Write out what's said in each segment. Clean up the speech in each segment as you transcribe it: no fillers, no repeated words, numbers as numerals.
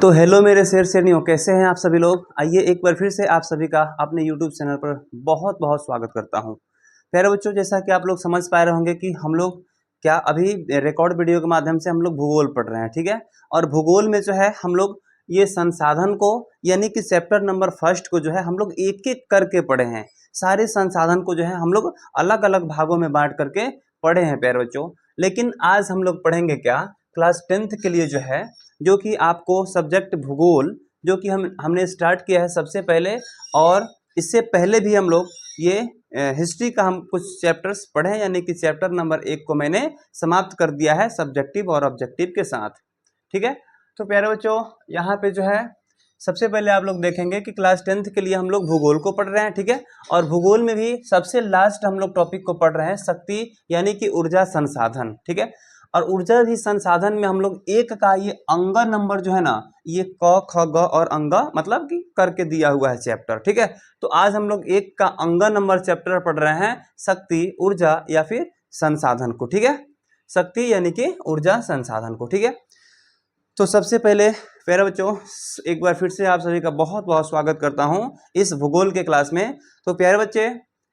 तो हेलो मेरे शेर शेरनियों, कैसे हैं आप सभी लोग। आइए एक बार फिर से आप सभी का अपने यूट्यूब चैनल पर बहुत बहुत स्वागत करता हूं। प्यारे बच्चों, जैसा कि आप लोग समझ पा रहे होंगे कि हम लोग क्या अभी रिकॉर्ड वीडियो के माध्यम से हम लोग भूगोल पढ़ रहे हैं, ठीक है। और भूगोल में जो है हम लोग ये संसाधन को यानी कि चैप्टर नंबर फर्स्ट को जो है हम लोग एक एक करके पढ़े हैं। सारे संसाधन को जो है हम लोग अलग अलग भागों में बांट करके पढ़े हैं प्यारे बच्चों। लेकिन आज हम लोग पढ़ेंगे क्या, क्लास 10th के लिए जो है, जो कि आपको सब्जेक्ट भूगोल जो कि हमने स्टार्ट किया है सबसे पहले। और इससे पहले भी हम लोग ये हिस्ट्री का हम कुछ चैप्टर्स पढ़े हैं, यानी कि चैप्टर नंबर 1 को मैंने समाप्त कर दिया है सब्जेक्टिव और ऑब्जेक्टिव के साथ, ठीक है। तो प्यारे बच्चों, यहाँ पे जो है सबसे पहले आप लोग देखेंगे कि क्लास 10th के लिए हम लोग भूगोल को पढ़ रहे हैं, ठीक है। और भूगोल में भी सबसे लास्ट हम लोग टॉपिक को पढ़ रहे हैं शक्ति यानी कि ऊर्जा संसाधन, ठीक है। और ऊर्जा भी संसाधन में हम लोग एक का ये अंग नंबर जो है ना, ये क ख ग और अंग मतलब कि करके दिया हुआ है चैप्टर, ठीक है। तो आज हम लोग एक का अंग नंबर चैप्टर पढ़ रहे हैं शक्ति ऊर्जा या फिर संसाधन को, ठीक है। शक्ति यानी कि ऊर्जा संसाधन को, ठीक है। तो सबसे पहले प्यारे बच्चों, एक बार फिर से आप सभी का बहुत बहुत स्वागत करता हूं इस भूगोल के क्लास में। तो प्यारे बच्चे,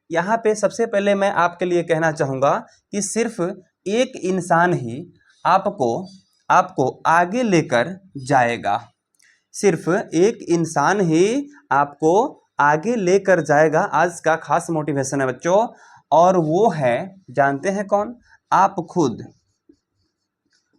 यहाँ पे सबसे पहले मैं आपके लिए कहना चाहूँगा कि सिर्फ एक इंसान ही आपको आगे लेकर जाएगा। सिर्फ एक इंसान ही आपको आगे लेकर जाएगा। आज का खास मोटिवेशन है बच्चों, और वो है, जानते हैं कौन? आप खुद।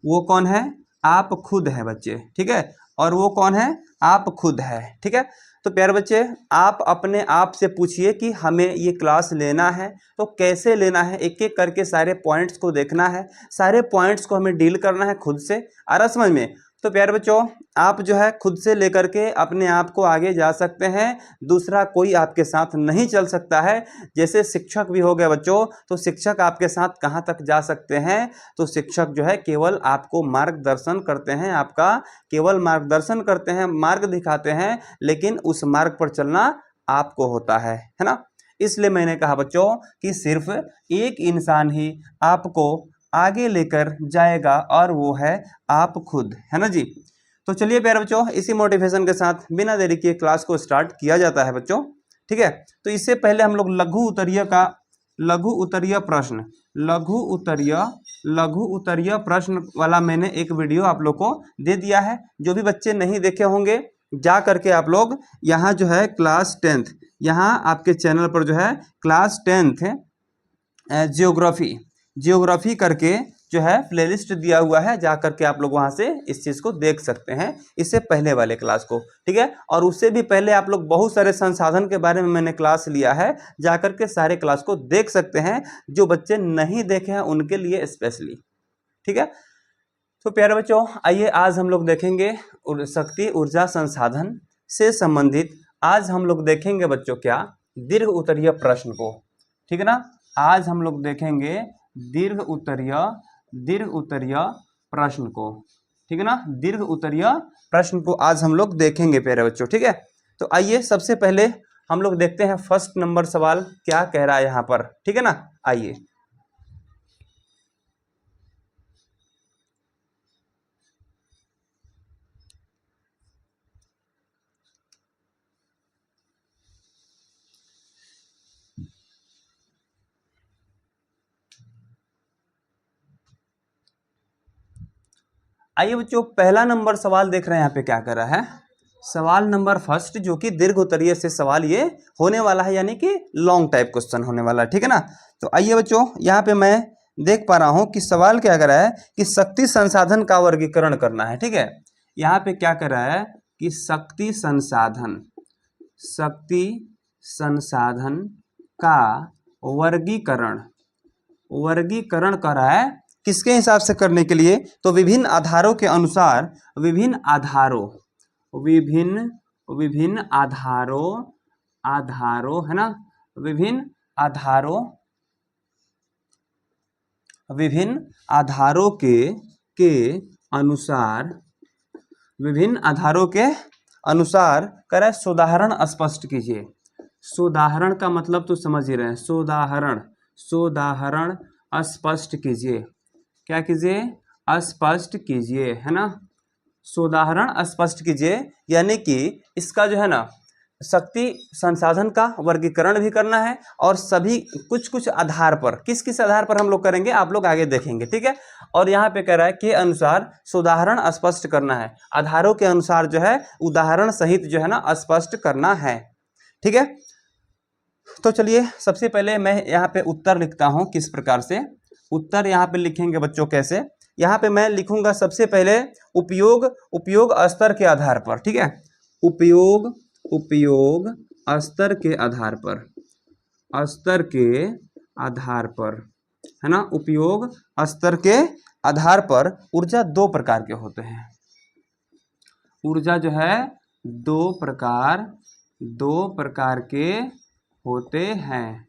वो कौन है? आप खुद है बच्चे, ठीक है। और वो कौन है? आप खुद है, ठीक है। तो प्यारे बच्चे, आप अपने आप से पूछिए कि हमें ये क्लास लेना है तो कैसे लेना है। एक एक करके सारे पॉइंट्स को देखना है, सारे पॉइंट्स को हमें डील करना है खुद से, आ रहा समझ में। तो प्यारे बच्चों, आप जो है खुद से लेकर के अपने आप को आगे जा सकते हैं, दूसरा कोई आपके साथ नहीं चल सकता है। जैसे शिक्षक भी हो गए बच्चों, तो शिक्षक आपके साथ कहाँ तक जा सकते हैं? तो शिक्षक जो है केवल आपको मार्गदर्शन करते हैं, आपका केवल मार्गदर्शन करते हैं, मार्ग दिखाते हैं, लेकिन उस मार्ग पर चलना आपको होता है ना। इसलिए मैंने कहा बच्चों कि सिर्फ एक इंसान ही आपको आगे लेकर जाएगा, और वो है आप खुद, है ना जी। तो चलिए प्यारे बच्चों, इसी मोटिवेशन के साथ बिना देरी किए क्लास को स्टार्ट किया जाता है बच्चों, ठीक है। तो इससे पहले हम लोग लघु उत्तरीय प्रश्न वाला मैंने एक वीडियो आप लोग को दे दिया है। जो भी बच्चे नहीं देखे होंगे, जा करके आप लोग यहाँ जो है क्लास 10th, यहाँ आपके चैनल पर जो है क्लास 10th जियोग्राफी करके जो है प्लेलिस्ट दिया हुआ है, जा करके आप लोग वहां से इस चीज को देख सकते हैं, इससे पहले वाले क्लास को, ठीक है। और उससे भी पहले आप लोग बहुत सारे संसाधन के बारे में मैंने क्लास लिया है, जा करके सारे क्लास को देख सकते हैं। जो बच्चे नहीं देखे हैं उनके लिए स्पेशली, ठीक है। तो प्यारे बच्चों, आइए आज हम लोग देखेंगे शक्ति ऊर्जा संसाधन से संबंधित। आज हम लोग देखेंगे बच्चों क्या, दीर्घ उत्तरीय प्रश्न को, ठीक है ना। आज हम लोग देखेंगे दीर्घ उत्तरीय प्रश्न को, ठीक है ना। दीर्घ उत्तरीय प्रश्न को आज हम लोग देखेंगे प्यारे बच्चों, ठीक है। तो आइए सबसे पहले हम लोग देखते हैं फर्स्ट नंबर सवाल क्या कह रहा है यहाँ पर, ठीक है ना। आइए, आइए बच्चों, पहला नंबर सवाल देख रहे हैं यहाँ पे क्या कर रहा है। सवाल नंबर फर्स्ट, जो कि दीर्घ उत्तरीय से सवाल ये होने वाला है, यानी कि लॉन्ग टाइप क्वेश्चन होने वाला है, ठीक है ना। तो आइए बच्चों, यहाँ पे मैं देख पा रहा हूँ कि सवाल क्या कर रहा है कि शक्ति संसाधन का वर्गीकरण करना है, ठीक है। यहाँ पे क्या कर रहा है कि शक्ति संसाधन का वर्गीकरण कर रहा है। किसके हिसाब से करने के लिए? तो विभिन्न आधारों के अनुसार, विभिन्न आधारों है ना, विभिन्न आधारों के अनुसार कर सोदाहरण स्पष्ट कीजिए। सोदाहरण का मतलब तो समझ ही रहे हैं, सोदाहरण स्पष्ट कीजिए। क्या कीजिए? स्पष्ट कीजिए, है ना। सोदाहरण स्पष्ट कीजिए, यानी कि इसका जो है ना शक्ति संसाधन का वर्गीकरण भी करना है और सभी कुछ कुछ आधार पर, किस किस आधार पर हम लोग करेंगे आप लोग आगे देखेंगे, ठीक है। और यहाँ पे कह रहा है के अनुसार सोदाहरण स्पष्ट करना है, आधारों के अनुसार जो है उदाहरण सहित जो है ना स्पष्ट करना है, ठीक है। तो चलिए सबसे पहले मैं यहाँ पे उत्तर लिखता हूँ किस प्रकार से। उत्तर यहाँ पे लिखेंगे बच्चों कैसे, यहाँ पे मैं लिखूंगा सबसे पहले उपयोग स्तर के आधार पर, ठीक है। उपयोग स्तर के आधार पर, स्तर के आधार पर, है ना। उपयोग स्तर के आधार पर ऊर्जा दो प्रकार के होते हैं। ऊर्जा जो है दो प्रकार के होते हैं।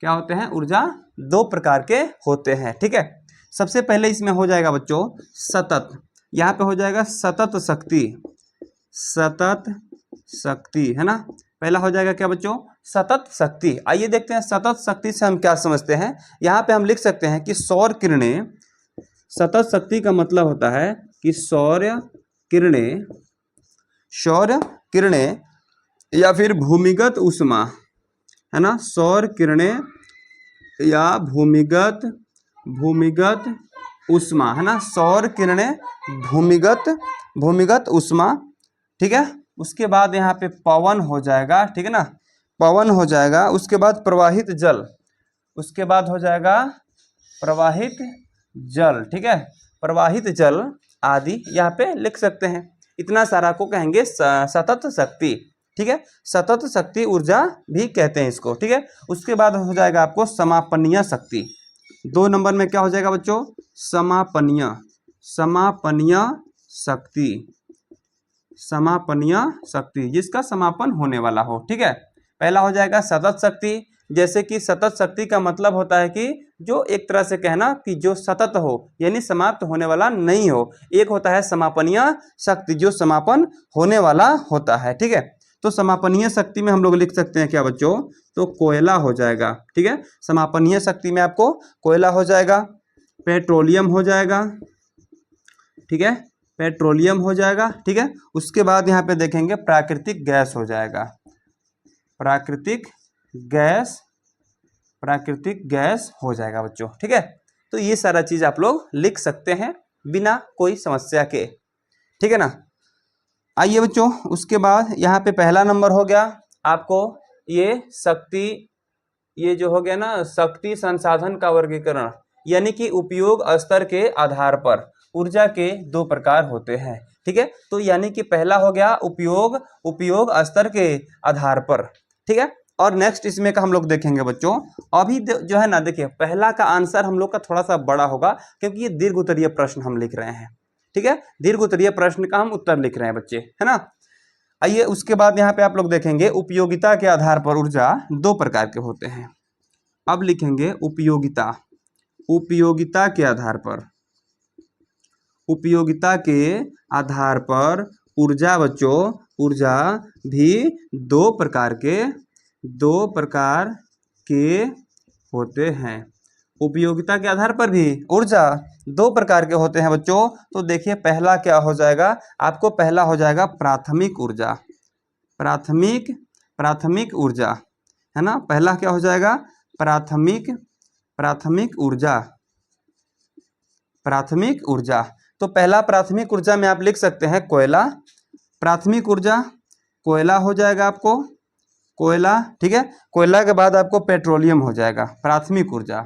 क्या होते हैं? ऊर्जा दो प्रकार के होते हैं, ठीक है। सबसे पहले इसमें हो जाएगा बच्चों सतत, यहाँ पे हो जाएगा सतत शक्ति, सतत शक्ति, है ना। पहला हो जाएगा क्या बच्चों? सतत शक्ति। आइए देखते हैं सतत शक्ति से हम क्या समझते हैं। यहाँ पे हम लिख सकते हैं कि सौर किरणें, सतत शक्ति का मतलब होता है कि सौर किरणें या फिर भूमिगत ऊष्मा, है ना। सौर किरणें या भूमिगत ऊष्मा, है ना। सौर किरणें भूमिगत ऊष्मा, ठीक है। उसके बाद यहाँ पे पवन हो जाएगा, ठीक है ना, पवन हो जाएगा। उसके बाद प्रवाहित जल, उसके बाद हो जाएगा प्रवाहित जल, ठीक है। प्रवाहित जल आदि यहाँ पे लिख सकते हैं। इतना सारा को कहेंगे सतत शक्ति, ठीक है। सतत शक्ति ऊर्जा भी कहते हैं इसको, ठीक है। उसके बाद हो जाएगा आपको समापनीय शक्ति। 2 नंबर में क्या हो जाएगा बच्चों? समापनीय शक्ति, जिसका समापन होने वाला हो, ठीक है। पहला हो जाएगा सतत शक्ति, जैसे कि सतत शक्ति का मतलब होता है कि जो एक तरह से कहना कि जो सतत हो, यानी समाप्त होने वाला नहीं हो। एक होता है समापनीय शक्ति जो समापन होने वाला होता है, ठीक है। तो समापनीय शक्ति में हम लोग लिख सकते हैं क्या बच्चों? तो कोयला हो जाएगा, ठीक है। समापनीय शक्ति में आपको कोयला हो जाएगा, पेट्रोलियम हो जाएगा, ठीक है, पेट्रोलियम हो जाएगा, ठीक है। उसके बाद यहाँ पे देखेंगे प्राकृतिक गैस हो जाएगा, प्राकृतिक गैस हो जाएगा बच्चों, ठीक है। तो ये सारा चीज आप लोग लिख सकते हैं बिना कोई समस्या के, ठीक है ना। आइए बच्चों, उसके बाद यहाँ पे पहला नंबर हो गया आपको ये शक्ति, ये जो हो गया ना शक्ति संसाधन का वर्गीकरण, यानी कि उपयोग स्तर के आधार पर ऊर्जा के दो प्रकार होते हैं, ठीक है। तो यानी कि पहला हो गया उपयोग स्तर के आधार पर, ठीक है। और नेक्स्ट इसमें का हम लोग देखेंगे बच्चों। अभी जो है ना देखिए, पहला का आंसर हम लोग का थोड़ा सा बड़ा होगा क्योंकि ये दीर्घ उत्तरीय प्रश्न हम लिख रहे हैं, ठीक है। दीर्घ उत्तरीय प्रश्न का हम उत्तर लिख रहे हैं बच्चे, है ना। आइए उसके बाद यहाँ पे आप लोग देखेंगे उपयोगिता के आधार पर ऊर्जा दो प्रकार के होते हैं। अब लिखेंगे उपयोगिता के आधार पर, उपयोगिता के आधार पर ऊर्जा बच्चों, ऊर्जा भी दो प्रकार के होते हैं। उपयोगिता के आधार पर भी ऊर्जा दो प्रकार के होते हैं बच्चों। तो देखिए पहला क्या हो जाएगा आपको? पहला हो जाएगा प्राथमिक ऊर्जा, प्राथमिक ऊर्जा, है ना। पहला क्या हो जाएगा? प्राथमिक ऊर्जा। तो पहला प्राथमिक ऊर्जा में आप लिख सकते हैं कोयला, प्राथमिक ऊर्जा कोयला हो जाएगा आपको, कोयला, ठीक है। कोयला के बाद आपको पेट्रोलियम हो जाएगा, प्राथमिक ऊर्जा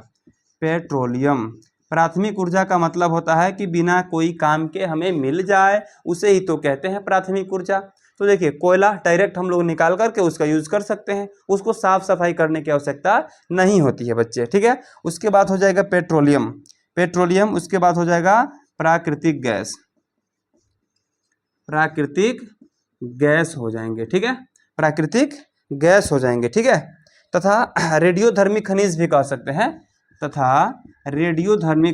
पेट्रोलियम। प्राथमिक ऊर्जा का मतलब होता है कि बिना कोई काम के हमें मिल जाए, उसे ही तो कहते हैं प्राथमिक ऊर्जा। तो देखिए कोयला डायरेक्ट हम लोग निकाल करके उसका यूज कर सकते हैं, उसको साफ सफाई करने की आवश्यकता नहीं होती है बच्चे, ठीक है। उसके बाद हो जाएगा पेट्रोलियम, उसके बाद हो जाएगा प्राकृतिक गैस हो जाएंगे, ठीक है। प्राकृतिक गैस हो जाएंगे, ठीक है। तथा रेडियोधर्मी खनिज भी कह सकते हैं, तथा रेडियोधर्मी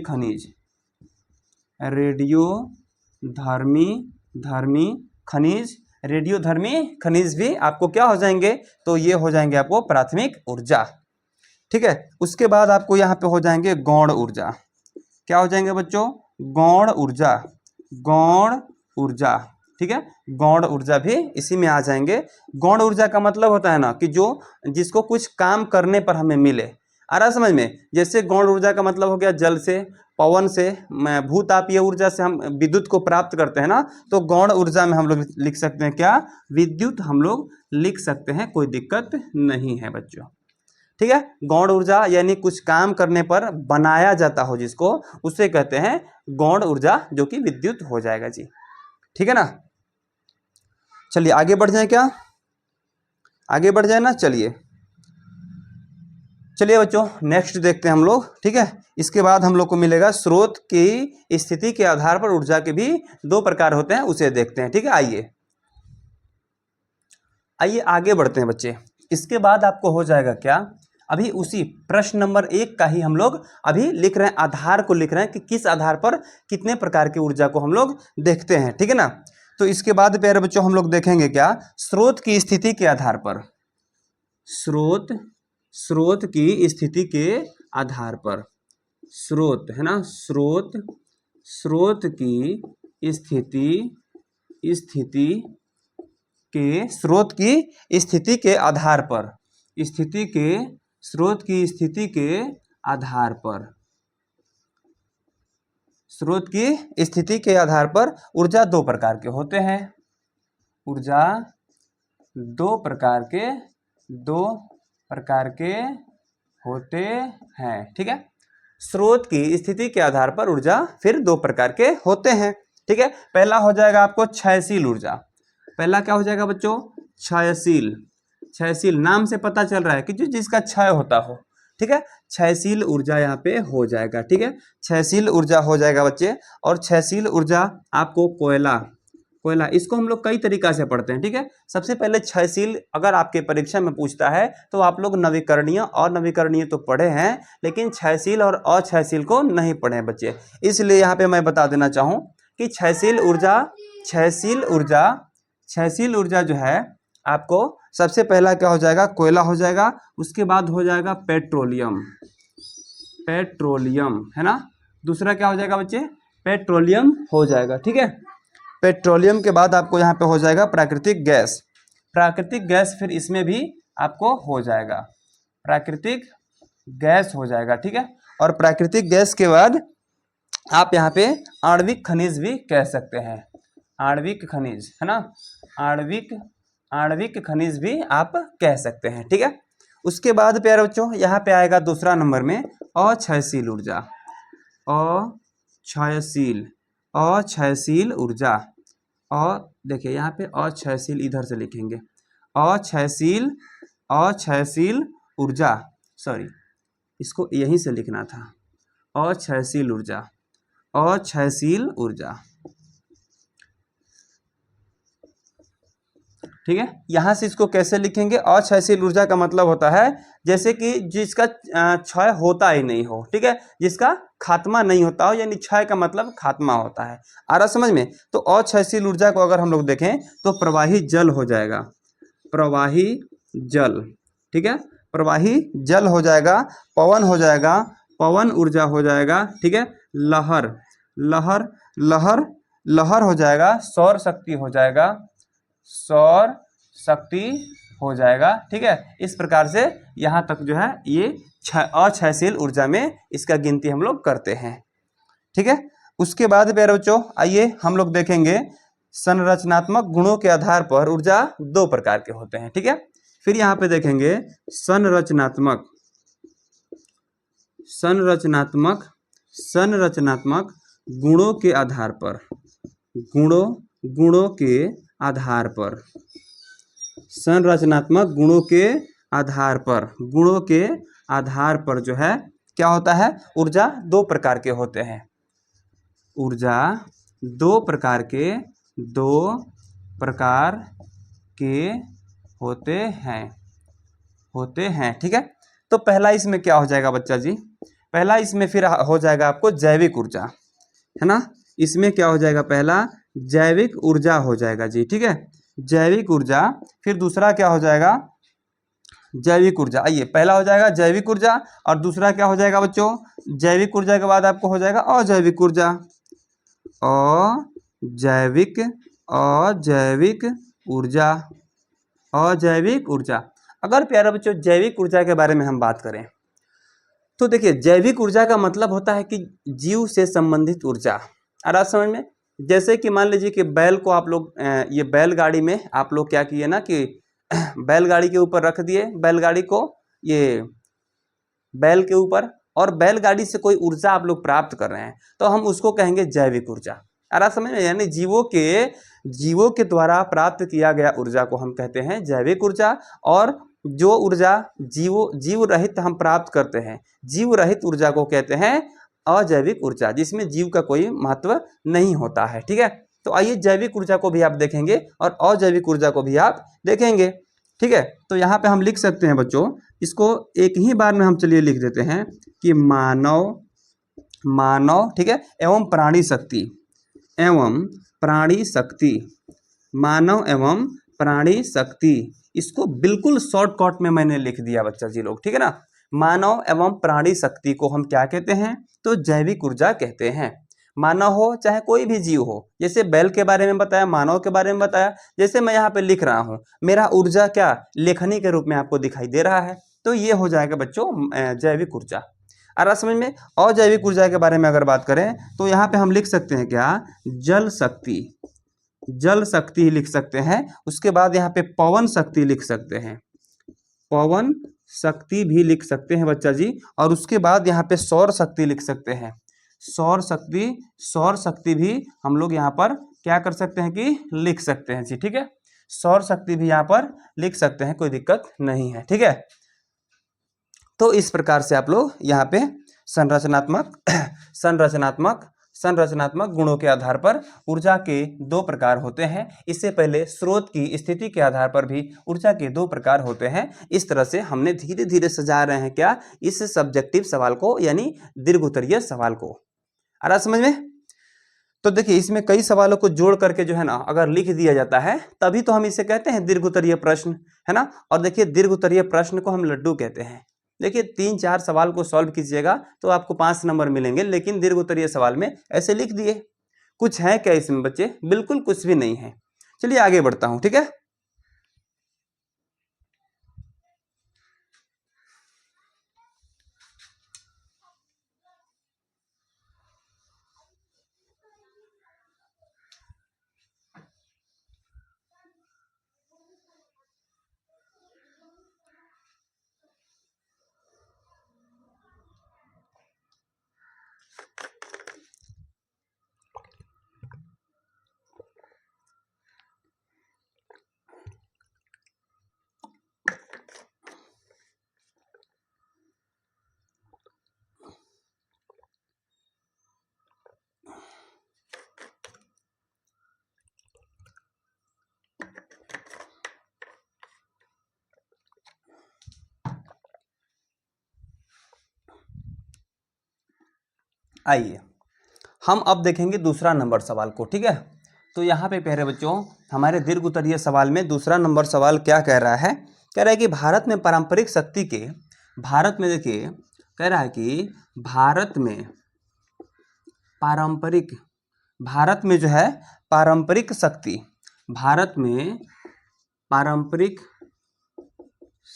खनिज भी आपको क्या हो जाएंगे? तो ये हो जाएंगे आपको प्राथमिक ऊर्जा, ठीक है। उसके बाद आपको यहाँ पे हो जाएंगे गौण ऊर्जा। क्या हो जाएंगे बच्चों? गौण ऊर्जा, ठीक है, गौण ऊर्जा भी इसी में आ जाएंगे। गौण ऊर्जा का मतलब होता है ना कि जो जिसको कुछ काम करने पर हमें मिले, आ रहा समझ में। जैसे गौण ऊर्जा का मतलब हो गया जल से, पवन से, भूतापीय ऊर्जा से हम विद्युत को प्राप्त करते हैं ना, तो गौण ऊर्जा में हम लोग लिख सकते हैं क्या, विद्युत हम लोग लिख सकते हैं, कोई दिक्कत नहीं है बच्चों, ठीक है। गौण ऊर्जा यानी कुछ काम करने पर बनाया जाता हो जिसको, उसे कहते हैं गौण ऊर्जा, जो कि विद्युत हो जाएगा जी, ठीक है ना। चलिए आगे बढ़ जाए, क्या आगे बढ़ जाए ना, चलिए चलिए बच्चों नेक्स्ट देखते हैं हम लोग, ठीक है। इसके बाद हम लोग को मिलेगा स्रोत की स्थिति के आधार पर ऊर्जा के भी दो प्रकार होते हैं, उसे देखते हैं, ठीक है। आइए आइए आगे बढ़ते हैं बच्चे। इसके बाद आपको हो जाएगा क्या, अभी उसी प्रश्न नंबर 1 का ही हम लोग अभी लिख रहे हैं, आधार को लिख रहे हैं कि किस आधार पर कितने प्रकार की ऊर्जा को हम लोग देखते हैं, ठीक है ना। तो इसके बाद प्यारे बच्चों हम लोग देखेंगे क्या, स्रोत की स्थिति के आधार पर, स्रोत की स्थिति के आधार पर, स्रोत है ना, स्रोत की स्थिति के स्रोत की स्थिति के आधार पर, स्रोत की स्थिति के आधार पर, स्रोत की स्थिति के आधार पर ऊर्जा दो प्रकार के होते हैं, ऊर्जा दो प्रकार के होते हैं, ठीक है। स्रोत की स्थिति के आधार पर ऊर्जा फिर दो प्रकार के होते हैं, ठीक है। पहला हो जाएगा आपको क्षयशील ऊर्जा, पहला क्या हो जाएगा बच्चों, क्षयशील नाम से पता चल रहा है कि जो जिसका क्षय होता हो, ठीक है, क्षयशील ऊर्जा यहाँ पे हो जाएगा, ठीक है, क्षयशील ऊर्जा हो जाएगा बच्चे। और क्षयशील ऊर्जा आपको कोयला, इसको हम लोग कई तरीका से पढ़ते हैं, ठीक है। सबसे पहले क्षयशील अगर आपके परीक्षा में पूछता है तो आप लोग नवीकरणीय और नवीकरणीय तो पढ़े हैं, लेकिन क्षयशील और अक्षयशील को नहीं पढ़े हैं बच्चे। इसलिए यहाँ पे मैं बता देना चाहूँ कि क्षयशील ऊर्जा जो है आपको सबसे पहला क्या हो जाएगा, कोयला हो जाएगा, उसके बाद हो जाएगा पेट्रोलियम है ना, दूसरा क्या हो जाएगा बच्चे, पेट्रोलियम हो जाएगा, ठीक है। पेट्रोलियम के बाद आपको यहाँ पे हो जाएगा प्राकृतिक गैस, फिर इसमें भी आपको हो जाएगा प्राकृतिक गैस हो जाएगा, ठीक है। और प्राकृतिक गैस के बाद आप यहाँ पे आणविक खनिज भी कह सकते हैं, आणविक खनिज है ना, आणविक खनिज भी आप कह सकते हैं, ठीक है। उसके बाद प्यारे बच्चों यहाँ पे आएगा दूसरा नंबर में अक्षयशील ऊर्जा, अक्षयशील ऊर्जा। और देखिए यहाँ पे अक्षयशील इधर से लिखेंगे, अक्षयशील ऊर्जा, सॉरी इसको यहीं से लिखना था, अक्षयशील ऊर्जा, ठीक है। यहां से इसको कैसे लिखेंगे, अक्षयशील ऊर्जा का मतलब होता है जैसे कि जिसका क्षय होता ही नहीं हो, ठीक है, जिसका खात्मा नहीं होता हो, यानी क्षय का मतलब खात्मा होता है, आ रहा समझ में। तो अक्षयशील ऊर्जा को अगर हम लोग देखें तो प्रवाही जल हो जाएगा, प्रवाही जल, ठीक है, प्रवाही जल हो जाएगा, पवन हो जाएगा, पवन ऊर्जा हो जाएगा, ठीक है, लहर हो जाएगा, सौर शक्ति हो जाएगा, ठीक है। इस प्रकार से यहाँ तक जो है ये अक्षयशील ऊर्जा में इसका गिनती हम लोग करते हैं, ठीक है। उसके बाद प्यारे बच्चों आइए हम लोग देखेंगे संरचनात्मक गुणों के आधार पर ऊर्जा दो प्रकार के होते हैं, ठीक है। फिर यहाँ पे देखेंगे संरचनात्मक गुणों के आधार पर, गुणों के आधार पर, संरचनात्मक गुणों के आधार पर जो है क्या होता है, ऊर्जा दो प्रकार के होते हैं, ऊर्जा दो प्रकार के होते हैं, ठीक है। तो पहला इसमें क्या हो जाएगा बच्चा जी, पहला इसमें फिर हो जाएगा आपको जैविक ऊर्जा, है ना, इसमें क्या हो जाएगा, पहला जैविक ऊर्जा हो जाएगा जी, ठीक है, जैविक ऊर्जा। फिर दूसरा क्या हो जाएगा, जैविक ऊर्जा, आइए पहला हो जाएगा जैविक ऊर्जा और दूसरा क्या हो जाएगा बच्चों, जैविक ऊर्जा के बाद आपको हो जाएगा अजैविक ऊर्जा, जैविक अजैविक ऊर्जा, अजैविक ऊर्जा। अगर प्यारे बच्चों जैविक ऊर्जा के बारे में हम बात करें तो देखिए जैविक ऊर्जा का मतलब होता है कि जीव से संबंधित ऊर्जा। आ रहा समझ में? जैसे कि मान लीजिए कि बैल को आप लोग ये बैलगाड़ी में आप लोग क्या किए ना कि बैलगाड़ी के ऊपर रख दिए, बैलगाड़ी को ये बैल के ऊपर, और बैलगाड़ी से कोई ऊर्जा आप लोग प्राप्त कर रहे हैं तो हम उसको कहेंगे जैविक ऊर्जा। आ रहा समझ में? यानी जीवों के द्वारा प्राप्त किया गया ऊर्जा को हम कहते हैं जैविक ऊर्जा। और जो ऊर्जा जीव रहित हम प्राप्त करते हैं, जीव रहित ऊर्जा को कहते हैं अजैविक ऊर्जा, जिसमें जीव का कोई महत्व नहीं होता है। ठीक है, तो आइए जैविक ऊर्जा को भी आप देखेंगे और अजैविक ऊर्जा को भी आप देखेंगे। ठीक है, तो यहाँ पे हम लिख सकते हैं बच्चों, इसको एक ही बार में हम चलिए लिख देते हैं कि मानव ठीक है एवं प्राणी शक्ति, एवं प्राणी शक्ति, मानव एवं प्राणी शक्ति। इसको बिल्कुल शॉर्टकट में मैंने लिख दिया बच्चा जी लोग, ठीक है ना। मानव एवं प्राणी शक्ति को हम क्या कहते हैं? तो जैविक ऊर्जा कहते हैं। मानव हो चाहे कोई भी जीव हो, जैसे बैल के बारे में बताया, मानव के बारे में बताया, जैसे मैं यहाँ पे लिख रहा हूँ, मेरा ऊर्जा क्या लेखनी के रूप में आपको दिखाई दे रहा है, तो ये हो जाएगा बच्चों जैविक ऊर्जा। आ रहा समझ में? अजैविक ऊर्जा के बारे में अगर बात करें तो यहाँ पे हम लिख सकते हैं क्या, जल शक्ति, जल शक्ति लिख सकते हैं। उसके बाद यहाँ पे पवन शक्ति लिख सकते हैं, पवन शक्ति भी लिख सकते हैं बच्चा जी। और उसके बाद यहाँ पे सौर शक्ति लिख सकते हैं, सौर शक्ति, सौर शक्ति भी हम लोग यहाँ पर क्या कर सकते हैं कि लिख सकते हैं जी। ठीक है, सौर शक्ति भी यहाँ पर लिख सकते हैं, कोई दिक्कत नहीं है। ठीक है, तो इस प्रकार से आप लोग यहाँ पे संरचनात्मक गुणों के आधार पर ऊर्जा के दो प्रकार होते हैं। इससे पहले स्रोत की स्थिति के आधार पर भी ऊर्जा के दो प्रकार होते हैं। इस तरह से हमने धीरे धीरे सजा रहे हैं क्या, इस सब्जेक्टिव सवाल को, यानी दीर्घोत्तरीय सवाल को। आ रहा समझ में? तो देखिए इसमें कई सवालों को जोड़ करके जो है ना अगर लिख दिया जाता है तभी तो हम इसे कहते हैं दीर्घोत्तरीय प्रश्न, है ना। और देखिए दीर्घोत्तरीय प्रश्न को हम लड्डू कहते हैं। देखिए 3-4 सवाल को सॉल्व कीजिएगा तो आपको 5 नंबर मिलेंगे, लेकिन दीर्घोत्तरीय सवाल में ऐसे लिख दिए। कुछ है क्या इसमें बच्चे? बिल्कुल कुछ भी नहीं है। चलिए आगे बढ़ता हूं, ठीक है। आइए हम अब देखेंगे दूसरा नंबर सवाल को, ठीक है। तो यहाँ पे प्यारे बच्चों हमारे दीर्घोत्तरीय सवाल में दूसरा नंबर सवाल क्या कह रहा है? कह रहा है कि भारत में पारंपरिक शक्ति के, भारत में देखिए कह रहा है कि भारत में पारंपरिक, भारत में जो है पारंपरिक शक्ति, भारत में पारंपरिक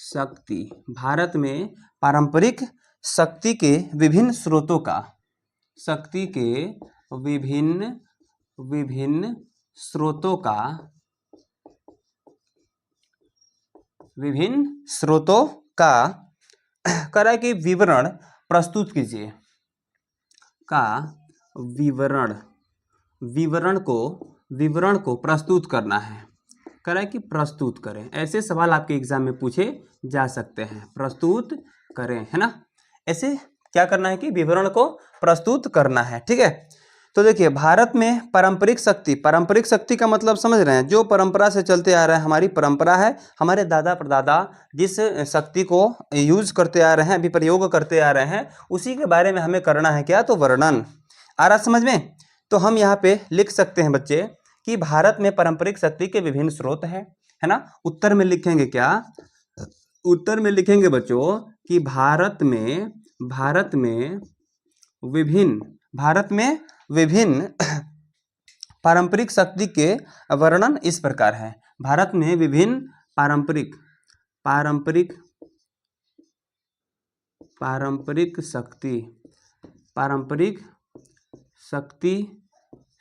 शक्ति, भारत में पारंपरिक शक्ति के विभिन्न स्रोतों का, शक्ति के विभिन्न स्रोतों का, विभिन्न स्रोतों का कह रहा है कि विवरण प्रस्तुत कीजिए, का विवरण को प्रस्तुत करना है। कह रहा है कि प्रस्तुत करें। ऐसे सवाल आपके एग्जाम में पूछे जा सकते हैं, प्रस्तुत करें, है ना। ऐसे क्या करना है कि विवरण को प्रस्तुत करना है, ठीक है। तो देखिए भारत में पारंपरिक शक्ति, पारंपरिक शक्ति का मतलब समझ रहे हैं, जो परंपरा से चलते आ रहा है, हमारी परंपरा है, हमारे दादा परदादा जिस शक्ति को यूज करते आ रहे हैं, अभी प्रयोग करते आ रहे हैं, उसी के बारे में हमें करना है क्या, तो वर्णन। आ रहा समझ में? तो हम यहाँ पे लिख सकते हैं बच्चे कि भारत में पारंपरिक शक्ति के विभिन्न स्रोत हैं, है ना। उत्तर में लिखेंगे क्या, उत्तर में लिखेंगे बच्चों कि भारत में विभिन्न पारंपरिक शक्ति के वर्णन इस प्रकार है। भारत में विभिन्न पारंपरिक पारंपरिक पारंपरिक शक्ति पारंपरिक शक्ति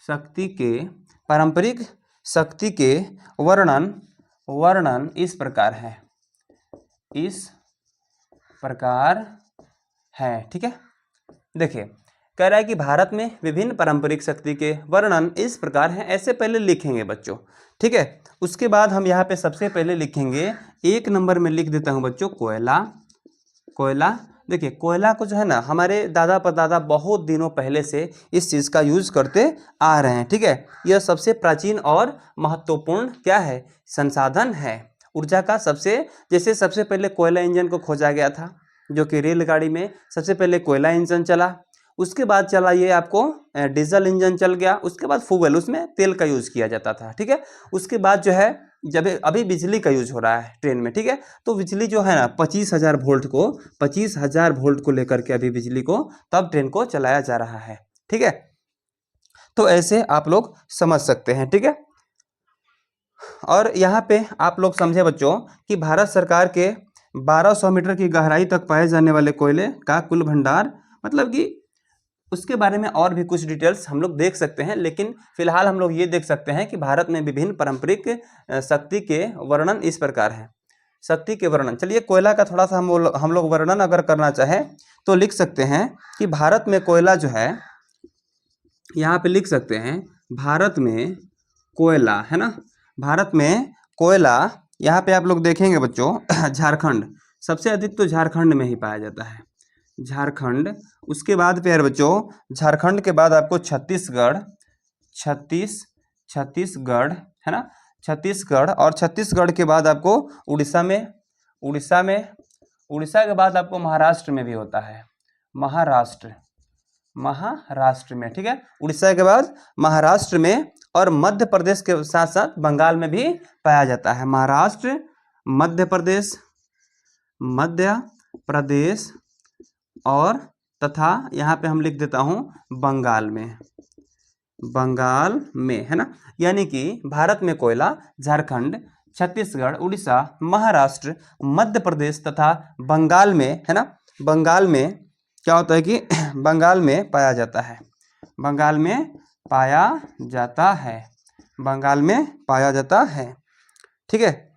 शक्ति के पारंपरिक शक्ति के वर्णन इस प्रकार है, इस प्रकार है। ठीक है, देखिए कह रहा है कि भारत में विभिन्न पारंपरिक शक्ति के वर्णन इस प्रकार हैं, ऐसे पहले लिखेंगे बच्चों। ठीक है, उसके बाद हम यहाँ पे सबसे पहले लिखेंगे, 1 नंबर में लिख देता हूँ बच्चों कोयला। कोयला, देखिए कोयला को जो है ना हमारे दादा परदादा बहुत दिनों पहले से इस चीज़ का यूज करते आ रहे हैं। ठीक है, यह सबसे प्राचीन और महत्वपूर्ण क्या है, संसाधन है ऊर्जा का। जैसे सबसे पहले कोयला इंजन को खोजा गया था, जो कि रेलगाड़ी में सबसे पहले कोयला इंजन चला, उसके बाद चला ये आपको डीजल इंजन चल गया, उसके बाद फ्यूल, उसमें तेल का यूज किया जाता था। ठीक है, उसके बाद जो है जब अभी बिजली का यूज हो रहा है ट्रेन में। ठीक है, तो बिजली जो है ना 25,000 वोल्ट को लेकर के अभी बिजली को तब ट्रेन को चलाया जा रहा है। ठीक है, तो ऐसे आप लोग समझ सकते हैं। ठीक है, और यहाँ पे आप लोग समझे बच्चों कि भारत सरकार के 1200 मीटर की गहराई तक पाए जाने वाले कोयले का कुल भंडार, मतलब कि उसके बारे में और भी कुछ डिटेल्स हम लोग देख सकते हैं, लेकिन फिलहाल हम लोग ये देख सकते हैं कि भारत में विभिन्न पारंपरिक शक्ति के वर्णन इस प्रकार है। शक्ति के वर्णन, चलिए कोयला का थोड़ा सा हम लोग वर्णन अगर करना चाहें तो लिख सकते हैं कि भारत में कोयला जो है, यहाँ पे लिख सकते हैं भारत में कोयला, है ना, भारत में कोयला, यहाँ पे आप लोग देखेंगे बच्चों झारखंड, सबसे अधिक तो झारखंड में ही पाया जाता है, झारखंड। उसके बाद प्यारे बच्चों झारखंड के बाद आपको छत्तीसगढ़ है ना, छत्तीसगढ़, और छत्तीसगढ़ के बाद आपको उड़ीसा के बाद आपको महाराष्ट्र में भी होता है, महाराष्ट्र में। ठीक है, उड़ीसा के बाद महाराष्ट्र में, और मध्य प्रदेश के साथ साथ बंगाल में भी पाया जाता है। महाराष्ट्र, मध्य प्रदेश और तथा यहाँ पे हम लिख देता हूँ बंगाल में, है ना। यानी कि भारत में कोयला झारखंड, छत्तीसगढ़, उड़ीसा, महाराष्ट्र, मध्य प्रदेश तथा बंगाल में, है ना, बंगाल में क्या होता है कि बंगाल में पाया जाता है, बंगाल में पाया जाता है। ठीक है,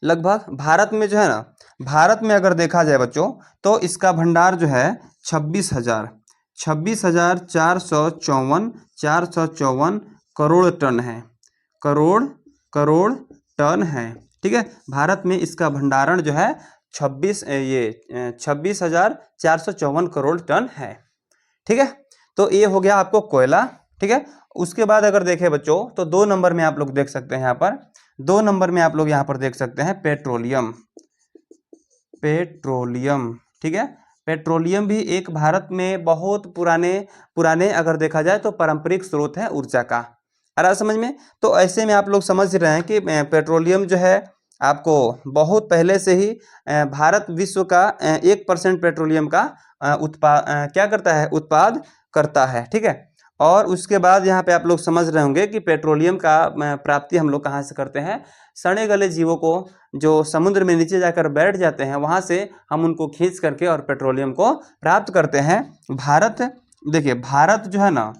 लगभग भारत में जो है ना, भारत में अगर देखा जाए बच्चों तो इसका भंडार जो है 26,454 करोड़ टन है, करोड़ टन है। ठीक है, भारत में इसका भंडारण जो है 26,454 करोड़ टन है। ठीक है, तो ये हो गया आपको कोयला। ठीक है, उसके बाद अगर देखें बच्चों तो 2 नंबर में आप लोग देख सकते हैं, यहाँ पर 2 नंबर में आप लोग यहाँ पर देख सकते हैं पेट्रोलियम। ठीक है, पेट्रोलियम भी एक भारत में बहुत पुराने अगर देखा जाए तो पारंपरिक स्रोत है ऊर्जा का। आ रहा समझ में? तो ऐसे में आप लोग समझ रहे हैं कि पेट्रोलियम जो है आपको बहुत पहले से ही भारत विश्व का 1% पेट्रोलियम का उत्पाद करता है। ठीक है, और उसके बाद यहाँ पे आप लोग समझ रहे होंगे कि पेट्रोलियम का प्राप्ति हम लोग कहाँ से करते हैं, सड़े गले जीवों को जो समुद्र में नीचे जाकर बैठ जाते हैं वहाँ से हम उनको खींच करके और पेट्रोलियम को प्राप्त करते हैं। भारत, देखिए भारत जो है ना,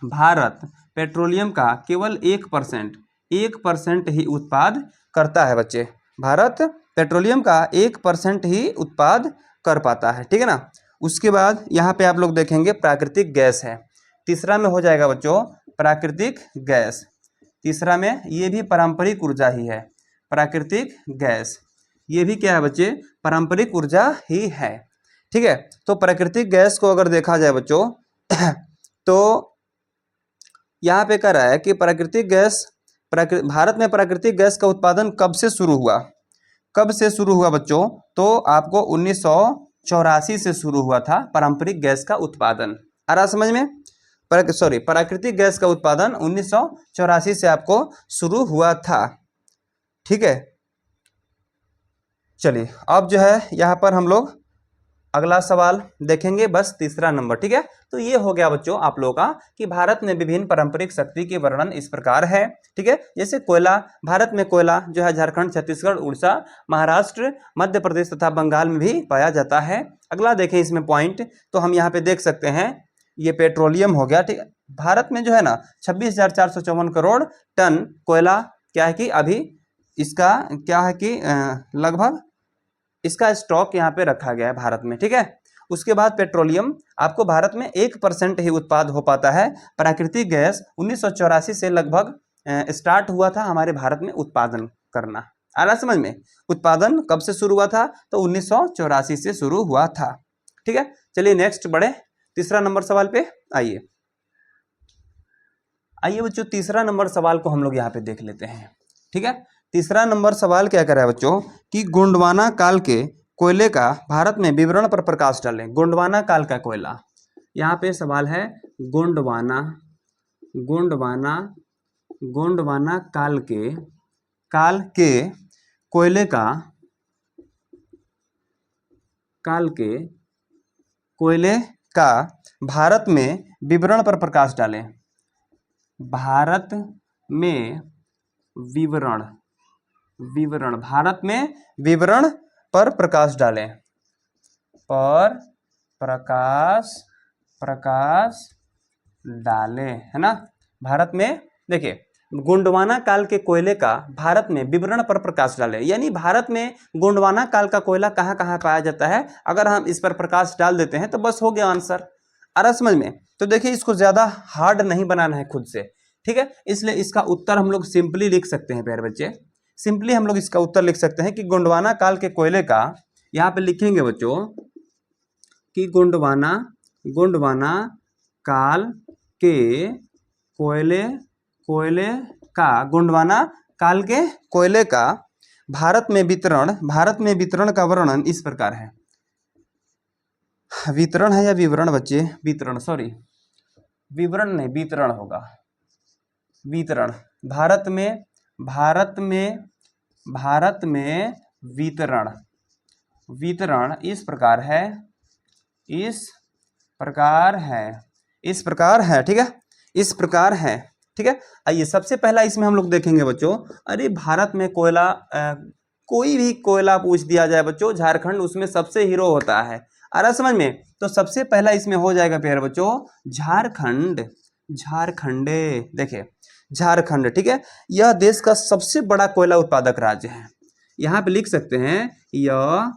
भारत पेट्रोलियम का केवल 1% ही उत्पाद करता है बच्चे। भारत पेट्रोलियम का 1% ही उत्पाद कर पाता है। ठीक है ना। उसके बाद यहाँ पे आप लोग देखेंगे प्राकृतिक गैस है, तीसरा में हो जाएगा बच्चों प्राकृतिक गैस। तीसरा में ये भी पारंपरिक ऊर्जा ही है, प्राकृतिक गैस ये भी क्या है बच्चे, पारंपरिक ऊर्जा ही है। ठीक है, तो प्राकृतिक गैस को अगर देखा जाए बच्चों तो यहाँ पे कह रहा है कि प्राकृतिक गैस, भारत में प्राकृतिक गैस का उत्पादन कब से शुरू हुआ बच्चों, तो आपको 1984 से शुरू हुआ था पारंपरिक गैस का उत्पादन। आ रहा समझ में? प्राकृतिक गैस का उत्पादन 1984 से आपको शुरू हुआ था। ठीक है, चलिए अब जो है यहाँ पर हम लोग अगला सवाल देखेंगे, बस तीसरा नंबर, ठीक है। तो ये हो गया बच्चों आप लोगों का कि भारत में विभिन्न पारंपरिक शक्ति के वर्णन इस प्रकार है, ठीक है। जैसे कोयला, भारत में कोयला जो है झारखंड, छत्तीसगढ़, उड़ीसा, महाराष्ट्र, मध्य प्रदेश तथा बंगाल में भी पाया जाता है। अगला देखें इसमें पॉइंट, तो हम यहाँ पे देख सकते हैं ये पेट्रोलियम हो गया, ठीक है। भारत में जो है ना 26,454 करोड़ टन कोयला क्या है कि अभी इसका क्या है कि लगभग इसका स्टॉक यहाँ पे रखा गया है भारत में, ठीक है। उसके बाद पेट्रोलियम, आपको भारत में 1% ही उत्पाद हो पाता है। प्राकृतिक गैस 1984 से लगभग स्टार्ट हुआ था हमारे भारत में उत्पादन करना। आ रहा समझ में? उत्पादन कब से शुरू हुआ था? तो 1984 से शुरू हुआ था, ठीक है। चलिए नेक्स्ट बढ़े, तीसरा नंबर सवाल पे आइए। आइए बच्चों तीसरा नंबर सवाल को हम लोग यहाँ पे देख लेते हैं, ठीक है। तीसरा नंबर सवाल क्या कर रहा है बच्चों कि गोंडवाना काल के कोयले का भारत में विवरण पर प्रकाश डालें। गोंडवाना काल का कोयला, यहाँ पे सवाल है गोंडवाना गोंडवाना गोंडवाना काल के कोयले का भारत में विवरण पर प्रकाश डालें। भारत में विवरण भारत में विवरण पर प्रकाश डालें, पर प्रकाश डालें, है ना। भारत में देखिए गोंडवाना काल के कोयले का भारत में विवरण पर प्रकाश डालें, यानी भारत में गोंडवाना काल का कोयला कहाँ कहाँ पाया जाता है, अगर हम इस पर प्रकाश डाल देते हैं तो बस हो गया आंसर। आ रहा समझ में? तो देखिए इसको ज्यादा हार्ड नहीं बनाना है खुद से, ठीक है। इसलिए इसका उत्तर हम लोग सिंपली लिख सकते हैं प्यारे बच्चे, सिंपली हम लोग इसका उत्तर लिख सकते हैं कि गोंडवाना काल के कोयले का, यहाँ पे लिखेंगे बच्चों कि गोंडवाना काल के गोंडवाना काल के कोयले का भारत में वितरण का वर्णन इस प्रकार है। वितरण है या विवरण बच्चे? वितरण, सॉरी विवरण नहीं, वितरण होगा। वितरण, भारत में वितरण इस प्रकार है, ठीक है, इस प्रकार है, ठीक है। आइए सबसे पहला इसमें हम लोग देखेंगे बच्चों, अरे भारत में कोयला, कोई भी कोयला पूछ दिया जाए बच्चों, झारखंड उसमें सबसे हीरो होता है। आ रहा समझ में? तो सबसे पहला इसमें हो जाएगा प्यारे बच्चों झारखंड, देखिए झारखंड, ठीक है। यह देश का सबसे बड़ा कोयला उत्पादक राज्य है। यहाँ पे लिख सकते हैं यह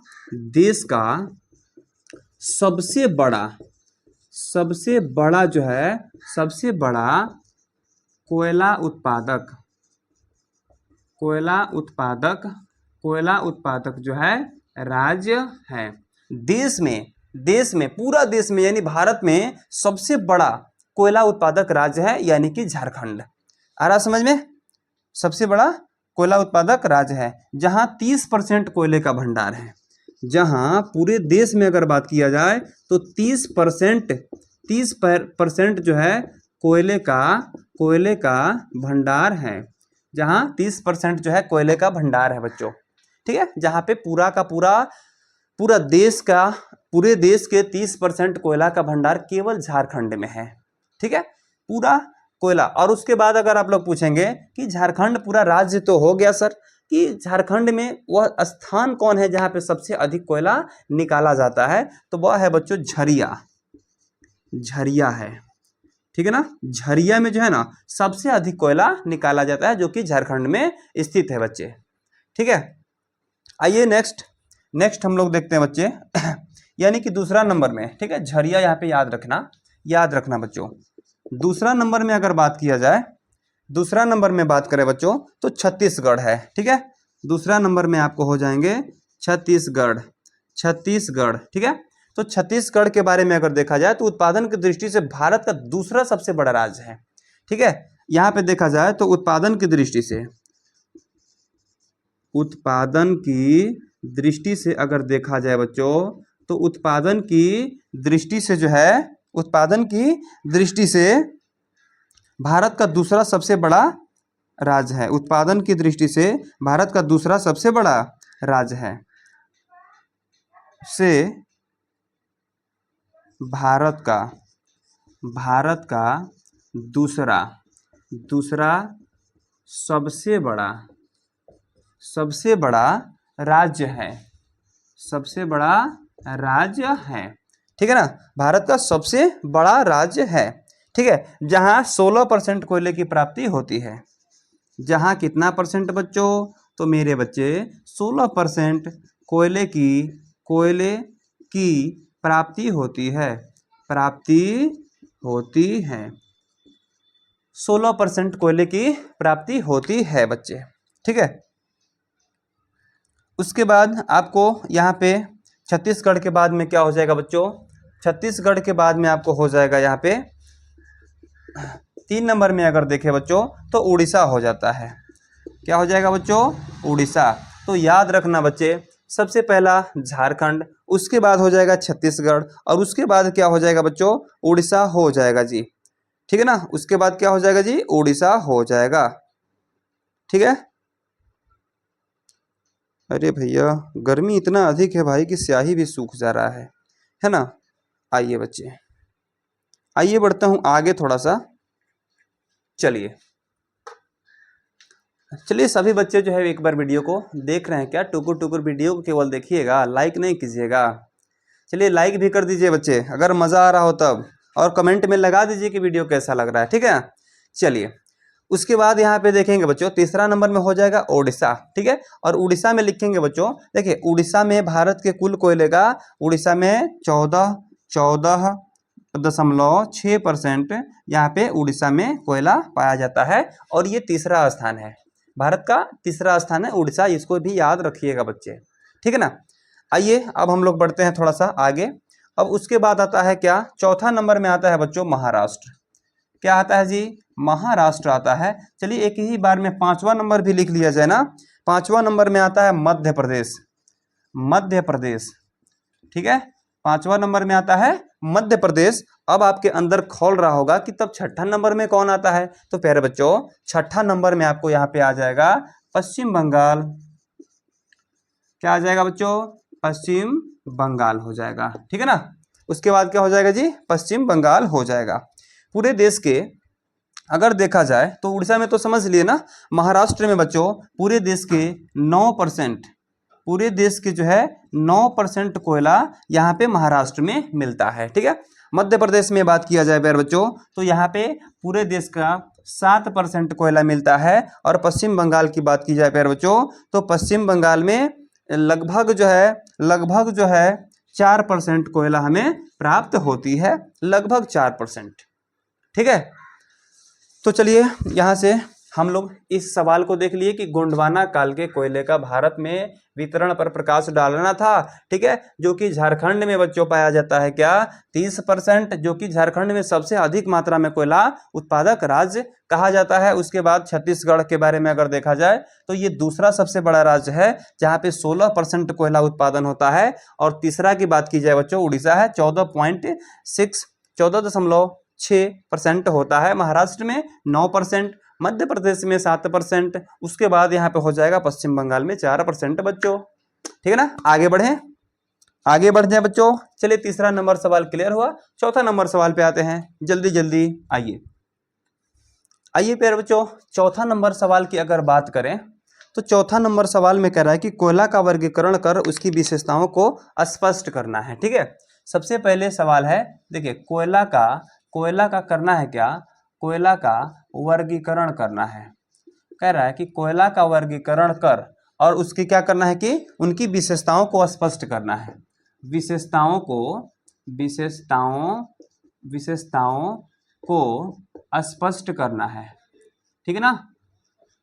देश का सबसे बड़ा कोयला उत्पादक जो है राज्य है। देश में पूरा देश में यानी भारत में सबसे बड़ा कोयला उत्पादक राज्य है, यानी कि झारखंड। आ रहा समझ में? सबसे बड़ा कोयला उत्पादक राज्य है, जहां 30% कोयले का भंडार है। जहां पूरे देश में अगर बात किया जाए तो 30% जो है कोयले का भंडार है, जहां 30% जो है कोयले का भंडार है बच्चों, ठीक है। जहां पे पूरे देश के 30% कोयला का भंडार केवल झारखंड में है, ठीक है, पूरा कोयला। और उसके बाद अगर आप लोग पूछेंगे कि झारखंड पूरा राज्य तो हो गया सर, कि झारखंड में वह स्थान कौन है जहां पे सबसे अधिक कोयला निकाला जाता है, तो वह है बच्चों झरिया है, ठीक है ना। झरिया में जो है ना सबसे अधिक कोयला निकाला जाता है, जो कि झारखंड में स्थित है बच्चे, ठीक है। आइए नेक्स्ट हम लोग देखते हैं बच्चे यानी कि दूसरा नंबर में, ठीक है। झरिया यहाँ पे याद रखना बच्चों। दूसरा नंबर में अगर बात किया जाए, दूसरा नंबर में बात करें बच्चों तो छत्तीसगढ़ है, ठीक है। दूसरा नंबर में आपको हो जाएंगे छत्तीसगढ़, ठीक है। तो छत्तीसगढ़ के बारे में अगर देखा जाए तो उत्पादन की दृष्टि से भारत का दूसरा सबसे बड़ा राज्य है, ठीक है। यहाँ पे देखा जाए तो उत्पादन की दृष्टि से अगर देखा जाए बच्चों, तो उत्पादन की दृष्टि से भारत का दूसरा सबसे बड़ा राज्य है। उत्पादन की दृष्टि से भारत का दूसरा सबसे बड़ा राज्य है। भारत का दूसरा सबसे बड़ा राज्य है, ठीक है ना। भारत का सबसे बड़ा राज्य है, ठीक है, जहां 16% कोयले की प्राप्ति होती है। जहां कितना परसेंट बच्चों? तो मेरे बच्चे 16% कोयले की प्राप्ति होती है, 16% कोयले की प्राप्ति होती है बच्चे, ठीक है। उसके बाद आपको यहाँ पे छत्तीसगढ़ के बाद में क्या हो जाएगा बच्चों? छत्तीसगढ़ के बाद में आपको हो जाएगा यहाँ पे 3 नंबर में अगर देखें बच्चों तो उड़ीसा हो जाता है। क्या हो जाएगा बच्चों? उड़ीसा। तो याद रखना बच्चे, सबसे पहला झारखंड, उसके बाद हो जाएगा छत्तीसगढ़, और उसके बाद क्या हो जाएगा बच्चों? उड़ीसा हो जाएगा जी, ठीक है ना। उसके बाद क्या हो जाएगा जी? उड़ीसा हो जाएगा, ठीक है। अरे भैया गर्मी इतना अधिक है भाई कि स्याही भी सूख जा रहा है ना। आइए बच्चे, आइए बढ़ता हूं आगे थोड़ा सा। चलिए सभी बच्चे जो है एक बार वीडियो को देख रहे हैं क्या? टुकुर टुकुर वीडियो को केवल देखिएगा, लाइक नहीं कीजिएगा। चलिए लाइक भी कर दीजिए बच्चे अगर मज़ा आ रहा हो तब, और कमेंट में लगा दीजिए कि वीडियो कैसा लग रहा है, ठीक है। चलिए उसके बाद यहाँ पे देखेंगे बच्चों, तीसरा नंबर में हो जाएगा उड़ीसा, ठीक है। और उड़ीसा में लिखेंगे बच्चों, देखिए उड़ीसा में भारत के कुल कोयले का उड़ीसा में 14.6% यहाँ पे उड़ीसा में कोयला पाया जाता है, और ये तीसरा स्थान है, भारत का तीसरा स्थान है उड़ीसा, इसको भी याद रखिएगा बच्चे, ठीक है ना। आइए अब हम लोग बढ़ते हैं थोड़ा सा आगे। अब उसके बाद आता है क्या? चौथा नंबर में आता है बच्चों महाराष्ट्र। क्या आता है जी? महाराष्ट्र आता है। चलिए एक ही बार में 5वां नंबर भी लिख लिया जाए ना। 5वां नंबर में आता है मध्य प्रदेश, ठीक है। 5वां नंबर में आता है मध्य प्रदेश। अब आपके अंदर खोल रहा होगा कि तब छठा नंबर में कौन आता है? तो प्यारे बच्चों छठा नंबर में आपको यहाँ पे आ जाएगा पश्चिम बंगाल। क्या आ जाएगा बच्चों? पश्चिम बंगाल हो जाएगा, ठीक है ना। उसके बाद क्या हो जाएगा जी? पश्चिम बंगाल हो जाएगा। पूरे देश के अगर देखा जाए तो उड़ीसा में तो समझ लिए ना, महाराष्ट्र में बच्चों पूरे देश के 9%, पूरे देश के जो है 9% कोयला यहाँ पे महाराष्ट्र में मिलता है, ठीक है। मध्य प्रदेश में बात किया जाए प्यारे बच्चों तो यहाँ पे पूरे देश का 7% कोयला मिलता है, और पश्चिम बंगाल की बात की जाए प्यारे बच्चों तो पश्चिम बंगाल में लगभग जो है 4% कोयला हमें प्राप्त होती है, लगभग 4%, ठीक है। तो चलिए यहाँ से हम लोग इस सवाल को देख लिए कि गोंडवाना काल के कोयले का भारत में वितरण पर प्रकाश डालना था, ठीक है, जो कि झारखंड में बच्चों पाया जाता है क्या? 30%, जो कि झारखंड में सबसे अधिक मात्रा में कोयला उत्पादक राज्य कहा जाता है। उसके बाद छत्तीसगढ़ के बारे में अगर देखा जाए तो ये दूसरा सबसे बड़ा राज्य है जहाँ पे 16% कोयला उत्पादन होता है। और तीसरा की बात की जाए बच्चों उड़ीसा है, 14.6% होता है। महाराष्ट्र में 9%, मध्य प्रदेश में 7%, उसके बाद यहाँ पे हो जाएगा पश्चिम बंगाल में 4% बच्चों, ठीक है ना। आगे बढ़ जाए बच्चों। चलिए तीसरा नंबर सवाल क्लियर हुआ। चौथा नंबर सवाल पे आते हैं, जल्दी जल्दी आइए प्यारे बच्चों। चौथा नंबर सवाल की अगर बात करें तो चौथा नंबर सवाल में कह रहा है कि कोयला का वर्गीकरण कर उसकी विशेषताओं को स्पष्ट करना है, ठीक है। सबसे पहले सवाल है, देखिए कोयला का करना है क्या? कोयला का वर्गीकरण करना है। कह रहा है कि कोयला का वर्गीकरण कर और उसकी क्या करना है कि उनकी विशेषताओं को स्पष्ट करना है। विशेषताओं को स्पष्ट करना है, ठीक है ना।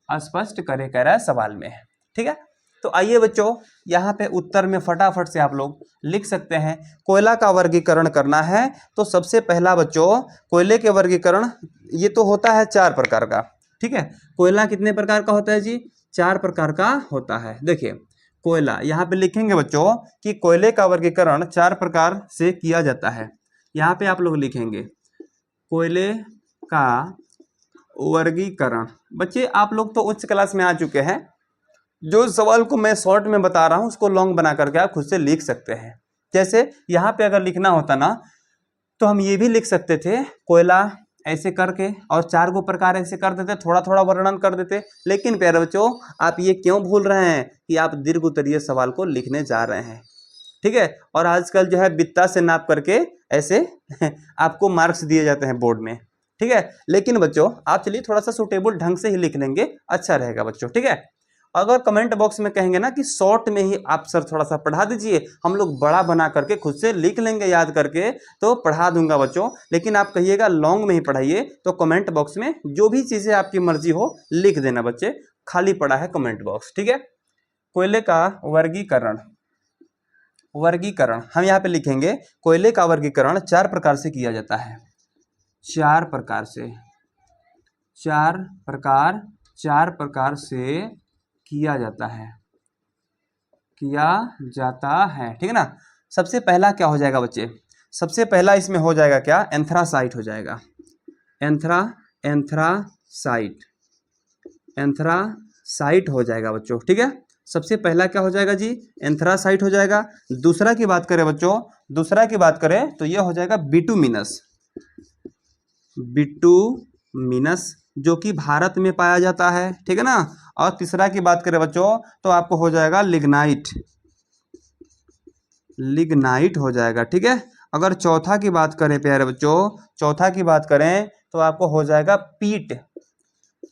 स्पष्ट करे कह रहा है सवाल में, ठीक है। तो आइए बच्चों यहाँ पे उत्तर में फटाफट से आप लोग लिख सकते हैं। कोयला का वर्गीकरण करना है तो सबसे पहला बच्चों कोयले के वर्गीकरण ये तो होता है 4 प्रकार का, ठीक है। कोयला कितने प्रकार का होता है जी? 4 प्रकार का होता है। देखिए कोयला यहाँ पे लिखेंगे बच्चों कि कोयले का वर्गीकरण 4 प्रकार से किया जाता है। यहाँ पे आप लोग लिखेंगे कोयले का वर्गीकरण। बच्चे आप लोग तो उच्च क्लास में आ चुके हैं, जो सवाल को मैं शॉर्ट में बता रहा हूँ उसको लॉन्ग बना करके आप खुद से लिख सकते हैं। जैसे यहाँ पे अगर लिखना होता ना तो हम ये भी लिख सकते थे कोयला ऐसे करके और 4 गो प्रकार ऐसे कर देते, थोड़ा थोड़ा वर्णन कर देते। लेकिन प्यारे बच्चों आप ये क्यों भूल रहे हैं कि आप दीर्घ उत्तरीय सवाल को लिखने जा रहे हैं, ठीक है। और आजकल जो है बित्ता से नाप करके ऐसे आपको मार्क्स दिए जाते हैं बोर्ड में, ठीक है। लेकिन बच्चों आप चलिए थोड़ा सा सुटेबल ढंग से ही लिख लेंगे, अच्छा रहेगा बच्चों, ठीक है। अगर कमेंट बॉक्स में कहेंगे ना कि शॉर्ट में ही आप सर थोड़ा सा पढ़ा दीजिए, हम लोग बड़ा बना करके खुद से लिख लेंगे याद करके, तो पढ़ा दूंगा बच्चों। लेकिन आप कहिएगा लॉन्ग में ही पढ़ाइए, तो कमेंट बॉक्स में जो भी चीजें आपकी मर्जी हो लिख देना बच्चे, खाली पड़ा है कमेंट बॉक्स, ठीक है। कोयले का वर्गीकरण, वर्गीकरण हम यहाँ पे लिखेंगे कोयले का वर्गीकरण 4 प्रकार से किया जाता है, 4 प्रकार से, 4 प्रकार से किया जाता है, किया जाता है, ठीक है ना। सबसे पहला क्या हो जाएगा बच्चे, सबसे पहला इसमें हो जाएगा क्या, एंथ्रासाइट हो जाएगा, एंथ्रासाइट, एंथ्रासाइट हो जाएगा बच्चों, ठीक है। सबसे पहला क्या हो जाएगा जी, एंथ्रासाइट हो जाएगा। दूसरा की बात करें बच्चों, दूसरा की बात करें तो यह हो जाएगा बिटुमिनस, बिटुमिनस जो कि भारत में पाया जाता है, ठीक है ना। और तीसरा की बात करें बच्चों तो आपको हो जाएगा लिग्नाइट, लिग्नाइट हो जाएगा, ठीक है। अगर चौथा की बात करें प्यारे बच्चों, चौथा की बात करें तो आपको हो जाएगा पीट,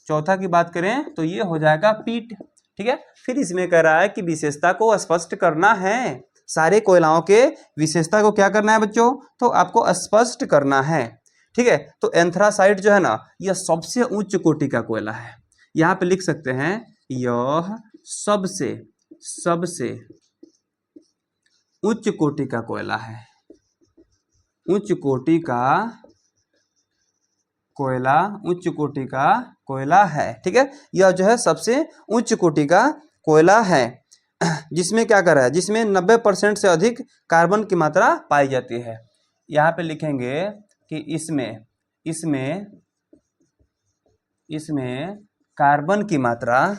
चौथा की बात करें तो ये हो जाएगा पीट, ठीक है। फिर इसमें कह रहा है कि विशेषता को स्पष्ट करना है, सारे कोयलाओं के विशेषता को क्या करना है बच्चों, तो आपको स्पष्ट करना है, ठीक है। तो एंथ्रासाइट जो है ना यह सबसे उच्च कोटि का कोयला है, यहाँ पे लिख सकते हैं यह सबसे सबसे उच्च कोटि का कोयला है, उच्च कोटि का कोयला, उच्च कोटि का कोयला है, ठीक है। यह जो है सबसे उच्च कोटि का कोयला है, जिसमें क्या कर रहा है, जिसमें 90% से अधिक कार्बन की मात्रा पाई जाती है। यहाँ पे लिखेंगे कि इसमें इसमें इसमें कार्बन की मात्रा,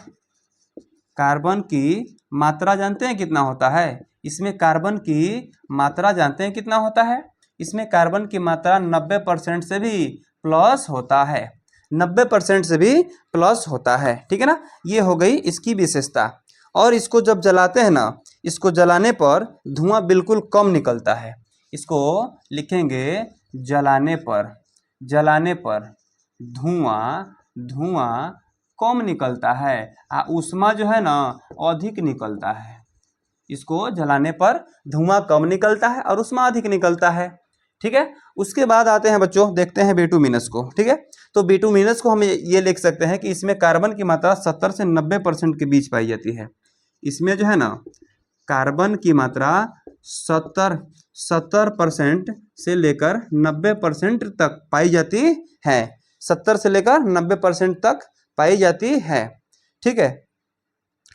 कार्बन की मात्रा जानते हैं कितना होता है, इसमें कार्बन की मात्रा जानते हैं कितना होता है, इसमें कार्बन की मात्रा 90% से भी प्लस होता है, 90% से भी प्लस होता है, ठीक है ना। ये हो गई इसकी विशेषता। और इसको जब जलाते हैं ना, इसको जलाने पर धुआं बिल्कुल कम निकलता है, इसको लिखेंगे जलाने पर, जलाने पर धुआं धुआं कम निकलता है, ऊष्मा जो है ना अधिक निकलता है, इसको जलाने पर धुआं कम निकलता है और ऊष्मा अधिक निकलता है, ठीक है। उसके बाद आते हैं बच्चों, देखते हैं बिटुमिनस को, ठीक है। तो बिटुमिनस को हम ये लिख सकते हैं कि इसमें कार्बन की मात्रा 70 से 90% के बीच पाई जाती है, इसमें जो है ना कार्बन की मात्रा 70% से लेकर 90% तक पाई जाती है, 70 से लेकर 90% तक पाई जाती है, ठीक है।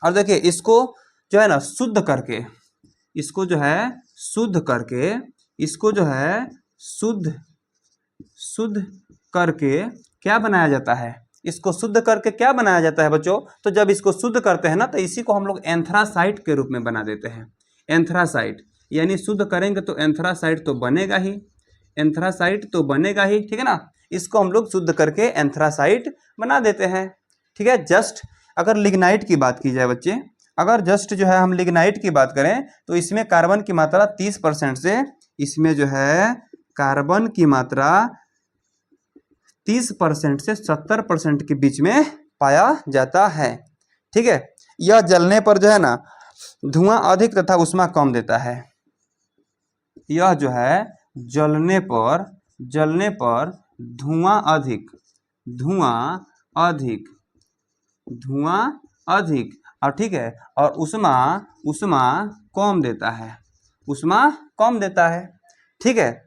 और देखिए इसको जो है ना शुद्ध करके, इसको जो है शुद्ध करके, इसको जो है शुद्ध करके क्या बनाया जाता है, इसको शुद्ध करके क्या बनाया जाता है बच्चों, तो जब इसको शुद्ध करते हैं ना तो इसी को हम लोग एंथ्रासाइट के रूप में बना देते हैं, एंथ्रासाइट यानी शुद्ध करेंगे तो एंथ्रासाइट तो बनेगा ही, एंथ्रासाइट तो बनेगा ही, ठीक है ना। इसको हम लोग शुद्ध करके एंथ्रासाइट बना देते हैं, ठीक है। जस्ट अगर लिग्नाइट की बात की जाए बच्चे, अगर जस्ट जो है हम लिग्नाइट की बात करें तो इसमें कार्बन की मात्रा 30% से, इसमें जो है कार्बन की मात्रा 30% से 70% के बीच में पाया जाता है, ठीक है। यह जलने पर जो है ना धुआं अधिक तथा ऊष्मा कम देता है, यह जो है जलने पर धुआं अधिक, धुआं अधिक, धुआं अधिक और ठीक है, और ऊष्मा कम देता है, ऊष्मा कम देता है, ठीक है।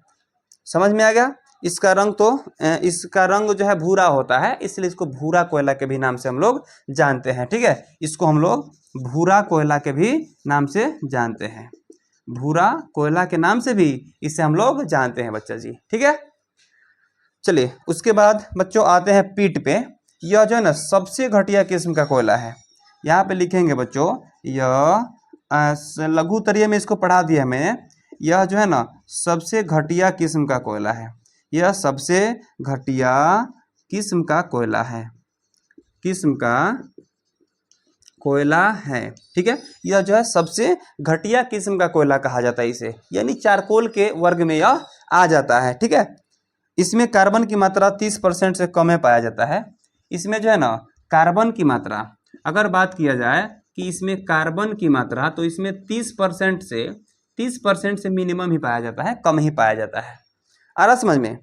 समझ में आ गया। इसका रंग तो इसका रंग जो है भूरा होता है, इसलिए इसको भूरा कोयला के भी नाम से हम लोग जानते हैं, ठीक है। इसको हम लोग भूरा कोयला के भी नाम से जानते हैं, भूरा कोयला के नाम से भी इसे हम लोग जानते हैं बच्चा जी, ठीक है। चलिए उसके बाद बच्चों आते हैं पीट पे। यह जो है ना सबसे घटिया किस्म का कोयला है, यहाँ पे लिखेंगे बच्चों, यह लघु उत्तरीय में इसको पढ़ा दिया मैंने, यह जो है ना सबसे घटिया किस्म का कोयला है। यह सबसे घटिया किस्म का कोयला है, किस्म का कोयला है। ठीक है, यह जो है सबसे घटिया किस्म का कोयला कहा जाता है इसे, यानी चारकोल के वर्ग में यह आ जाता है। ठीक है, इसमें कार्बन की मात्रा 30% से कम में पाया जाता है। इसमें जो है ना कार्बन की मात्रा अगर बात किया जाए कि इसमें कार्बन की मात्रा, तो इसमें 30% से मिनिमम ही पाया जाता है, कम ही पाया जाता है। आ रहा समझ में?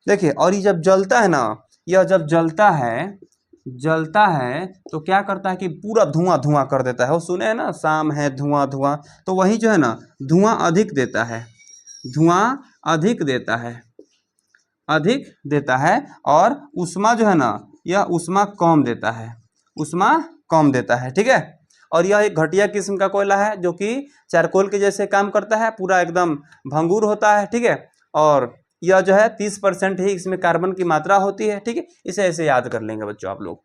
देखिए, और ये जब जलता है ना, यह जब जलता है तो क्या करता है कि पूरा धुआं धुआं कर देता है। वो सुने हैं ना, शाम है धुआं धुआं, तो वही जो है ना धुआं अधिक देता है, धुआं अधिक देता है, अधिक देता है। और ऊष्मा जो है ना, यह ऊष्मा कम देता है, ऊष्मा कम देता है। ठीक है, और यह एक घटिया किस्म का कोयला है जो कि चारकोल के जैसे काम करता है, पूरा एकदम भंगुर होता है। ठीक है, और यह जो है 30% ही इसमें कार्बन की मात्रा होती है। ठीक है, इसे ऐसे याद कर लेंगे बच्चों आप लोग।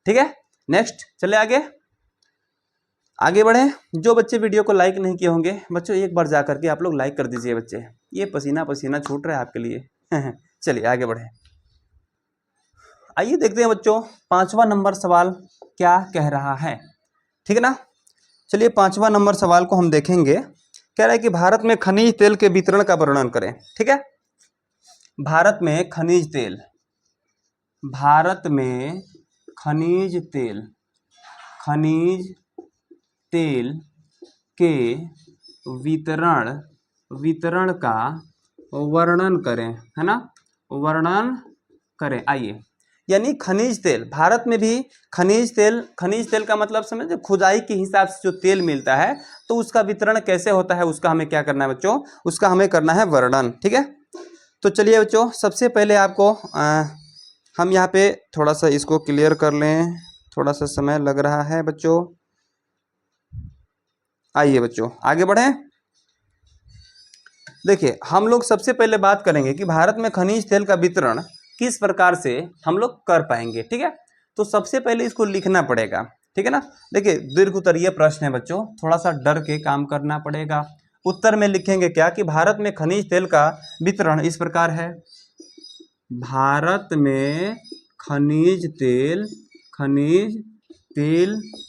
ठीक है, नेक्स्ट चले आगे बढ़े। जो बच्चे वीडियो को लाइक नहीं किए होंगे बच्चों, एक बार जा करके आप लोग लाइक कर दीजिए बच्चे, ये पसीना पसीना छूट रहा है आपके लिए। चलिए आगे बढ़े। आइए देखते हैं बच्चों 5वां नंबर सवाल क्या कह रहा है। ठीक है ना, चलिए 5वां नंबर सवाल को हम देखेंगे। कह रहा है कि भारत में खनिज तेल के वितरण का वर्णन करें। ठीक है, भारत में खनिज तेल, भारत में खनिज तेल, खनिज तेल के वितरण का वर्णन करें, है ना, वर्णन करें। आइए, यानी खनिज तेल, भारत में भी खनिज तेल का मतलब समझे, खुदाई के हिसाब से जो तेल मिलता है तो उसका वितरण कैसे होता है, उसका हमें क्या करना है बच्चों, उसका हमें करना है वर्णन। ठीक है, तो चलिए बच्चों, सबसे पहले आपको हम यहाँ पे थोड़ा सा इसको क्लियर कर लें, थोड़ा सा समय लग रहा है बच्चों। आइए बच्चों आगे बढ़ें। देखिए, हम लोग सबसे पहले बात करेंगे कि भारत में खनिज तेल का वितरण किस प्रकार से हम लोग कर पाएंगे। ठीक है, तो सबसे पहले इसको लिखना पड़ेगा। ठीक है ना, देखिए दीर्घ उत्तरीय प्रश्न है बच्चों, थोड़ा सा डर के काम करना पड़ेगा। उत्तर में लिखेंगे क्या कि भारत में खनिज तेल का वितरण इस प्रकार है। भारत में खनिज तेल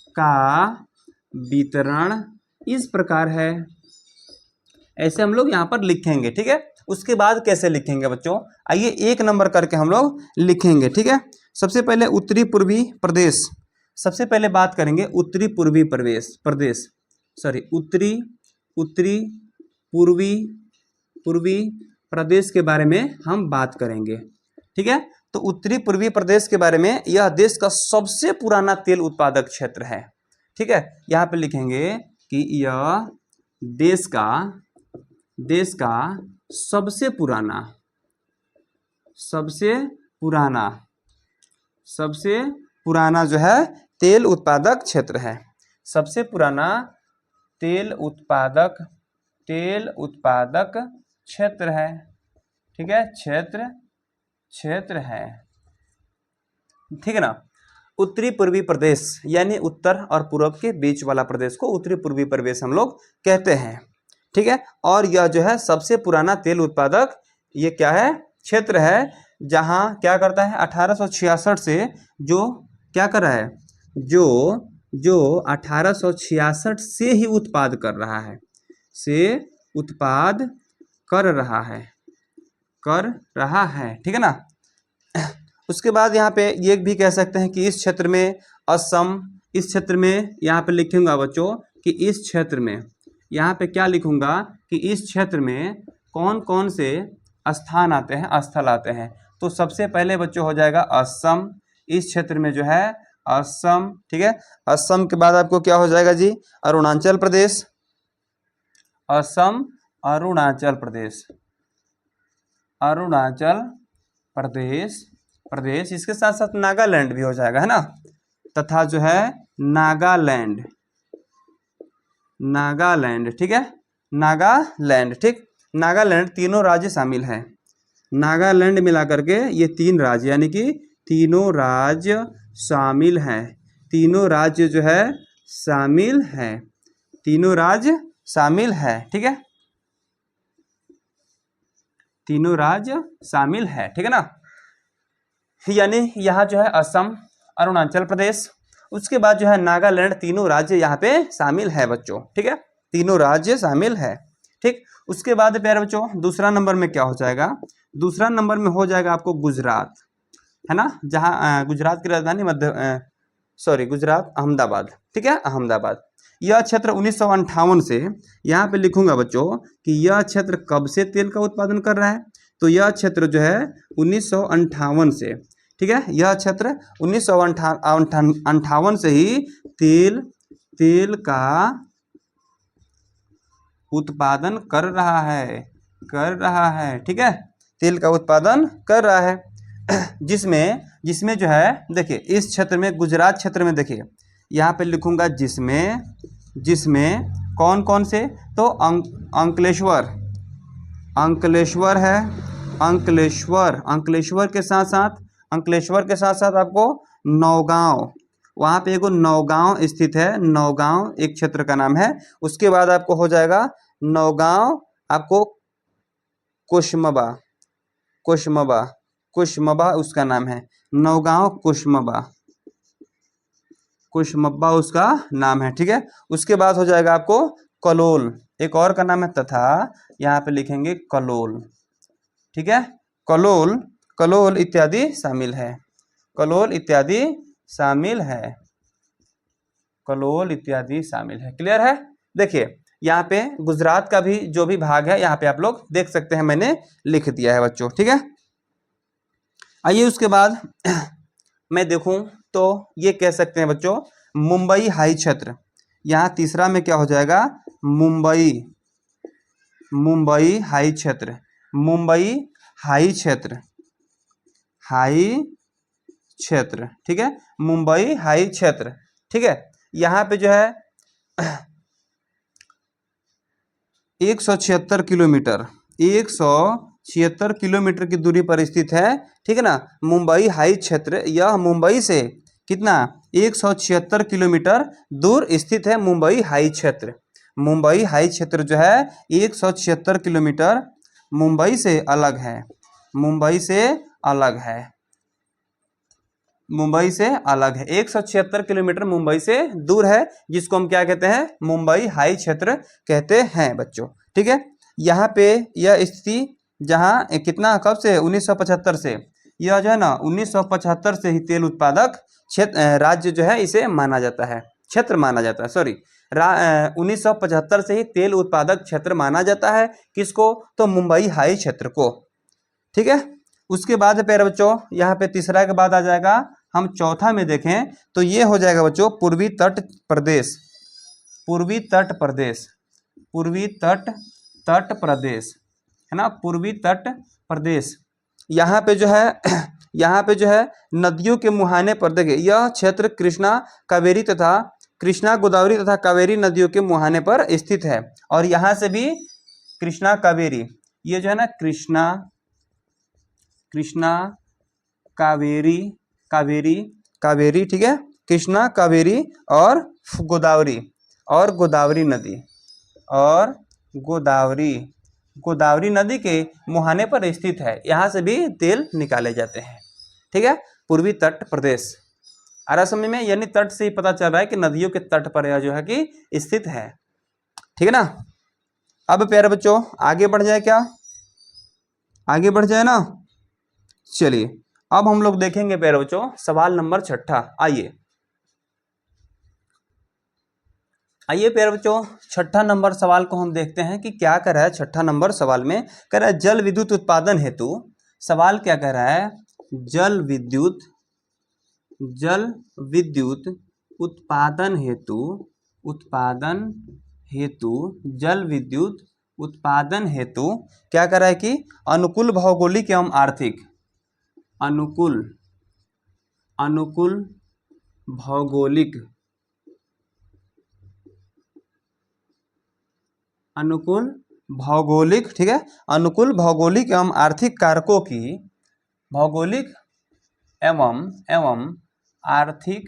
का वितरण इस प्रकार है, ऐसे हम लोग यहाँ पर लिखेंगे। ठीक है, उसके बाद कैसे लिखेंगे बच्चों, आइए एक नंबर करके हम लोग लिखेंगे। ठीक है, सबसे पहले उत्तरी पूर्वी प्रदेश, सबसे पहले बात करेंगे उत्तरी पूर्वी प्रदेश उत्तरी पूर्वी प्रदेश के बारे में हम बात करेंगे। ठीक है, तो उत्तरी पूर्वी प्रदेश के बारे में, यह देश का सबसे पुराना तेल उत्पादक क्षेत्र है। ठीक है, यहाँ पे लिखेंगे कि यह देश का सबसे पुराना जो है तेल उत्पादक क्षेत्र है, सबसे पुराना तेल उत्पादक क्षेत्र है। ठीक है, क्षेत्र है। ठीक है ना, उत्तरी पूर्वी प्रदेश यानी उत्तर और पूर्व के बीच वाला प्रदेश को उत्तरी पूर्वी प्रदेश हम लोग कहते हैं। ठीक है, और यह जो है सबसे पुराना तेल उत्पादक ये क्या है, क्षेत्र है, जहां क्या करता है 1866 से जो क्या कर रहा है, जो 1866 से ही उत्पाद कर रहा है, कर रहा है। ठीक है ना, उसके बाद यहाँ पे ये भी कह सकते हैं कि इस क्षेत्र में असम, इस क्षेत्र में यहाँ पे लिखूंगा बच्चों कि इस क्षेत्र में, यहाँ पे क्या लिखूंगा कि इस क्षेत्र में कौन कौन से स्थान आते हैं, स्थल आते हैं। तो सबसे पहले बच्चों हो जाएगा असम, इस क्षेत्र में जो है असम। ठीक है, असम के बाद आपको क्या हो जाएगा जी, अरुणाचल प्रदेश, असम अरुणाचल प्रदेश, इसके साथ साथ नागालैंड भी हो जाएगा, है ना, तथा जो है नागालैंड। ठीक है, नागालैंड, ठीक, नागालैंड तीनों राज्य शामिल है, नागालैंड मिला करके ये 3 राज्य, यानी कि तीनों राज्य शामिल हैं, तीनों राज्य जो है शामिल है, तीनों राज्य शामिल है। ठीक है, तीनों राज्य शामिल है, ठीक है ना। यानी यहाँ जो है असम, अरुणाचल प्रदेश, उसके बाद जो है नागालैंड, तीनों राज्य यहाँ पे शामिल है बच्चों, ठीक है, तीनों राज्य शामिल है, ठीक। उसके बाद प्यारे बच्चों दूसरा नंबर में क्या हो जाएगा, दूसरा नंबर में हो जाएगा आपको गुजरात, है ना, जहाँ गुजरात की राजधानी गुजरात अहमदाबाद, ठीक है, अहमदाबाद। यह क्षेत्र 1958 से, यहाँ पे लिखूंगा बच्चों कि यह क्षेत्र कब से तेल का उत्पादन कर रहा है, तो यह क्षेत्र जो है 1958 से, ठीक है, यह क्षेत्र 1958 से ही तेल का उत्पादन कर रहा है, ठीक है, तेल का उत्पादन कर रहा है। जिसमें जो है देखिए इस क्षेत्र में, गुजरात क्षेत्र में देखिए यहाँ पे लिखूंगा जिसमें कौन कौन से, तो अंकलेश्वर है, अंकलेश्वर के साथ साथ आपको नौगांव, वहाँ पे एगो नौगांव स्थित है, नौगांव एक क्षेत्र का नाम है। उसके बाद आपको हो जाएगा नौगांव, आपको कुशमबा उसका नाम है, नौगांव कुशमबा उसका नाम है, ठीक है। उसके बाद हो जाएगा आपको कलोल, एक और का नाम है, तथा यहाँ पे लिखेंगे कलोल, ठीक है, कलोल इत्यादि शामिल है, कलोल इत्यादि शामिल है, क्लियर है। देखिए यहाँ पे गुजरात का भी जो भी भाग है यहाँ पे आप लोग देख सकते हैं, मैंने लिख दिया है बच्चों, ठीक है। आइए उसके बाद मैं देखूं तो ये कह सकते हैं बच्चों मुंबई हाई क्षेत्र, यहाँ तीसरा में क्या हो जाएगा, मुंबई हाई क्षेत्र, ठीक है, मुंबई हाई क्षेत्र, ठीक है। यहाँ पे जो है 176 किलोमीटर की दूरी पर स्थित है, ठीक है ना, मुंबई हाई क्षेत्र। यह मुंबई से कितना, 176 किलोमीटर दूर स्थित है मुंबई हाई क्षेत्र। मुंबई हाई क्षेत्र जो है 176 किलोमीटर मुंबई से अलग है, मुंबई से अलग है, 176 किलोमीटर मुंबई से दूर है, जिसको हम क्या कहते हैं, मुंबई हाई क्षेत्र कहते हैं बच्चों, ठीक है। यहाँ पे यह स्थिति जहाँ कितना, कब से, 1975 से, यह जो है ना 1975 से ही तेल उत्पादक क्षेत्र राज्य जो है इसे माना जाता है, क्षेत्र माना जाता है, 1975 से ही तेल उत्पादक क्षेत्र माना जाता है, किसको, तो मुंबई हाई क्षेत्र को, ठीक है। उसके बाद प्यारे बच्चों यहाँ पे तीसरा के बाद आ जाएगा, हम चौथा में देखें तो ये हो जाएगा बच्चों पूर्वी तट प्रदेश, है ना, पूर्वी तट प्रदेश। यहाँ पे जो है नदियों के मुहाने पर देखिए, यह क्षेत्र कृष्णा गोदावरी तथा कावेरी नदियों के मुहाने पर स्थित है, और यहाँ से भी कृष्णा कावेरी, ये जो है ना कृष्णा कावेरी, ठीक है, कृष्णा कावेरी और गोदावरी नदी के मुहाने पर स्थित है, यहाँ से भी तेल निकाले जाते हैं, ठीक है, पूर्वी तट प्रदेश। आ रहा समझ में, यानी तट से ही पता चल रहा है कि नदियों के तट पर यह जो है कि स्थित है, ठीक है ना। अब प्यारे बच्चों आगे बढ़ जाए ना, चलिए अब हम लोग देखेंगे प्यारे बच्चों सवाल नंबर 6। आइए प्यारे बच्चों 6 नंबर सवाल को हम देखते हैं कि क्या कह रहा है। 6 नंबर सवाल में कह रहा है जल विद्युत उत्पादन हेतु, सवाल क्या कह रहा है, जल विद्युत उत्पादन हेतु क्या कह रहा है कि अनुकूल भौगोलिक एवं आर्थिक, अनुकूल भौगोलिक, ठीक है, अनुकूल भौगोलिक एवं आर्थिक कारकों की, भौगोलिक एवं आर्थिक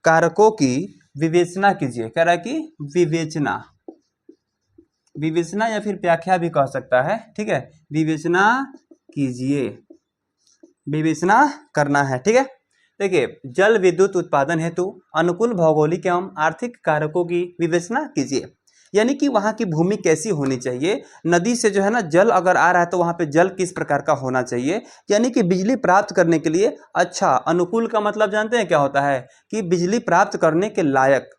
कारकों की विवेचना कीजिए। कह रहा है कि विवेचना, विवेचना या फिर व्याख्या भी कह सकता है, ठीक है, विवेचना कीजिए, विवेचना करना है, ठीक है। देखिए, जल विद्युत उत्पादन हेतु अनुकूल भौगोलिक एवं आर्थिक कारकों की विवेचना कीजिए। यानी कि वहाँ की भूमि कैसी होनी चाहिए, नदी से जो है ना जल अगर आ रहा है तो वहाँ पे जल किस प्रकार का होना चाहिए, यानी कि बिजली प्राप्त करने के लिए अच्छा, अनुकूल का मतलब जानते हैं क्या होता है कि बिजली प्राप्त करने के लायक,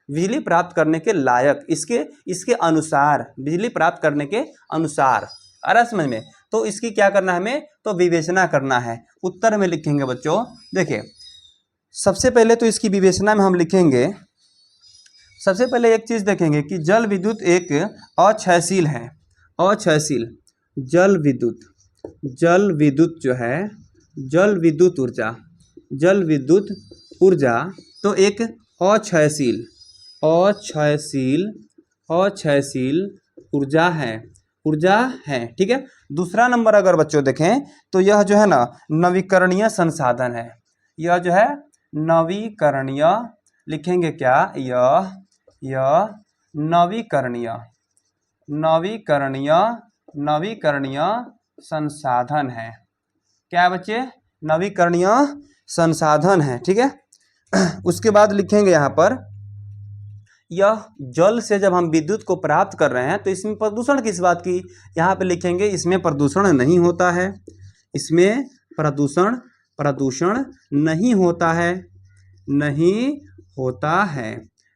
बिजली प्राप्त करने के लायक, इसके इसके अनुसार, बिजली प्राप्त करने के अनुसार, आ रहा समझ में। तो इसकी क्या करना है हमें, तो विवेचना करना है। उत्तर में लिखेंगे बच्चों, देखिए सबसे पहले तो इसकी विवेचना में हम लिखेंगे, सबसे पहले एक चीज देखेंगे कि जल विद्युत एक अक्षयशील है, अक्षयशील जल विद्युत, जल विद्युत जो है, जल विद्युत ऊर्जा, जल विद्युत ऊर्जा तो एक अक्षयशील, अक्षयशील, अक्षयशील ऊर्जा है, ऊर्जा है, ठीक है। दूसरा नंबर अगर बच्चों देखें तो यह जो है ना नवीकरणीय संसाधन है, यह जो है नवीकरणीय, लिखेंगे क्या, यह नवीकरणीय, नवीकरणीय, नवीकरणीय संसाधन है। क्या बच्चे, नवीकरणीय संसाधन है, ठीक है। उसके बाद लिखेंगे यहाँ पर, यह जल से जब हम विद्युत को प्राप्त कर रहे हैं तो इसमें प्रदूषण किस बात की, यहाँ पे लिखेंगे इसमें प्रदूषण नहीं होता है, इसमें प्रदूषण, प्रदूषण नहीं होता है, नहीं होता है,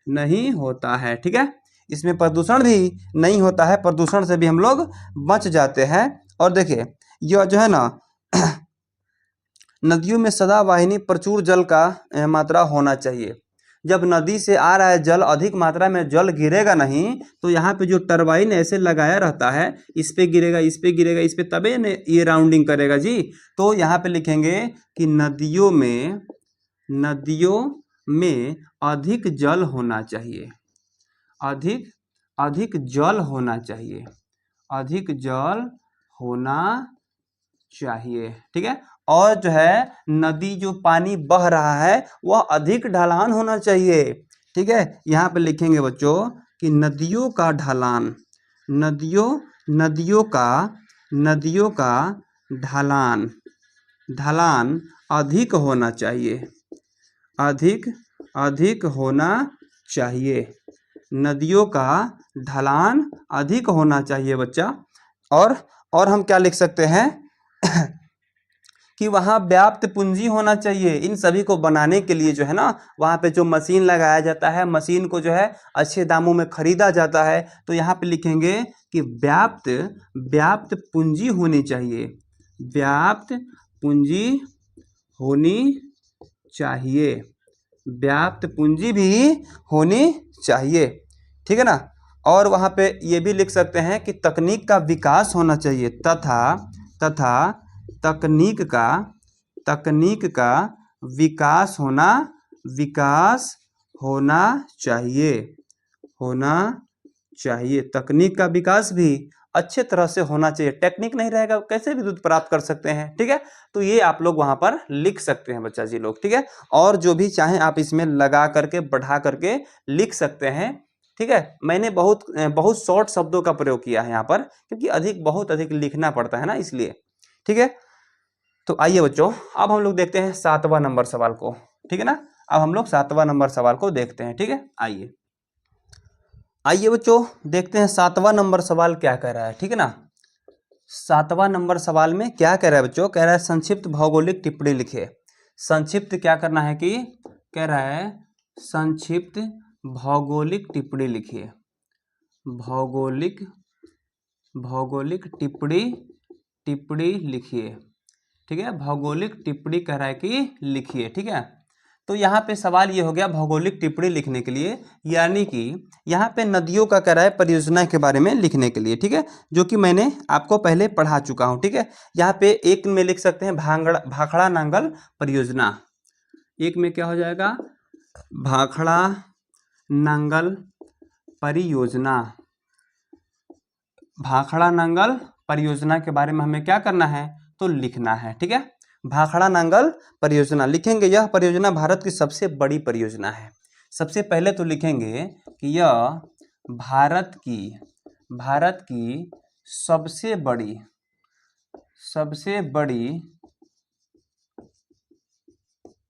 नहीं होता है, ठीक है। इसमें प्रदूषण भी नहीं होता है, प्रदूषण से भी हम लोग बच जाते हैं। और देखिए यह जो है ना नदियों में सदावाहिनी प्रचुर जल का मात्रा होना चाहिए। जब नदी से आ रहा है जल, अधिक मात्रा में जल गिरेगा नहीं तो यहाँ पे जो टरबाइन ऐसे लगाया रहता है, इस पे गिरेगा, इस पे गिरेगा, इस पे, तबे ने ये राउंडिंग करेगा जी। तो यहाँ पे लिखेंगे कि नदियों में, नदियों में अधिक जल होना चाहिए, अधिक, अधिक जल होना चाहिए, अधिक जल होना चाहिए, ठीक है। और जो है नदी जो पानी बह रहा है वह अधिक ढलान होना चाहिए, ठीक है। यहाँ पे लिखेंगे बच्चों कि नदियों का ढलान, नदियों, नदियों का, नदियों का ढलान, ढलान अधिक होना चाहिए, अधिक, अधिक होना चाहिए, नदियों का ढलान अधिक होना चाहिए बच्चा। और हम क्या लिख सकते हैं कि वहाँ व्याप्त पूंजी होना चाहिए। इन सभी को बनाने के लिए जो है ना वहाँ पे जो मशीन लगाया जाता है, मशीन को जो है अच्छे दामों में खरीदा जाता है। तो यहाँ पे लिखेंगे कि व्याप्त, व्याप्त पूंजी होनी चाहिए, व्याप्त पूंजी होनी चाहिए, व्याप्त पूंजी भी होनी चाहिए, ठीक है ना। और वहाँ पे ये भी लिख सकते हैं कि तकनीक का विकास होना चाहिए, तथा तकनीक का, तकनीक का विकास होना, विकास होना चाहिए, होना चाहिए, तकनीक का विकास भी अच्छे तरह से होना चाहिए। टेक्निक नहीं रहेगा कैसे विद्युत प्राप्त कर सकते हैं, ठीक है। तो ये आप लोग वहां पर लिख सकते हैं बच्चा जी लोग, ठीक है। और जो भी चाहें आप इसमें लगा करके, बढ़ा करके लिख सकते हैं, ठीक है। मैंने बहुत शॉर्ट शब्दों का प्रयोग किया है यहाँ पर, क्योंकि अधिक, बहुत अधिक लिखना पड़ता है ना, इसलिए, ठीक है। तो आइए बच्चों अब हम लोग देखते हैं 7वां नंबर सवाल को, ठीक है ना। अब हम लोग 7वां नंबर सवाल को देखते हैं, ठीक है। आइए आइए बच्चों देखते हैं 7वां नंबर सवाल क्या कह रहा है, ठीक है ना। 7वां नंबर सवाल में क्या कह रहा है बच्चों, कह रहा है संक्षिप्त भौगोलिक टिप्पणी लिखिए। संक्षिप्त क्या करना है कि कह रहा है संक्षिप्त भौगोलिक टिप्पणी लिखिए, भौगोलिक, भौगोलिक टिप्पणी, टिप्पणी लिखिए, ठीक है। भौगोलिक टिप्पणी कह रहा है कि लिखिए, ठीक है। तो यहाँ पे सवाल ये हो गया भौगोलिक टिप्पणी लिखने के लिए, यानी कि यहाँ पे नदियों का कह रहा है परियोजना के बारे में लिखने के लिए, ठीक है, जो कि मैंने आपको पहले पढ़ा चुका हूँ, ठीक है। यहाँ पे एक में लिख सकते हैं भाखड़ा नांगल परियोजना, एक में क्या हो जाएगा, भाखड़ा नांगल परियोजना, भाखड़ा नांगल परियोजना के बारे में हमें क्या करना है, तो लिखना है, ठीक है। भाखड़ा नांगल परियोजना लिखेंगे, यह परियोजना भारत की सबसे बड़ी परियोजना है, सबसे पहले तो लिखेंगे कि यह भारत की सबसे बड़ी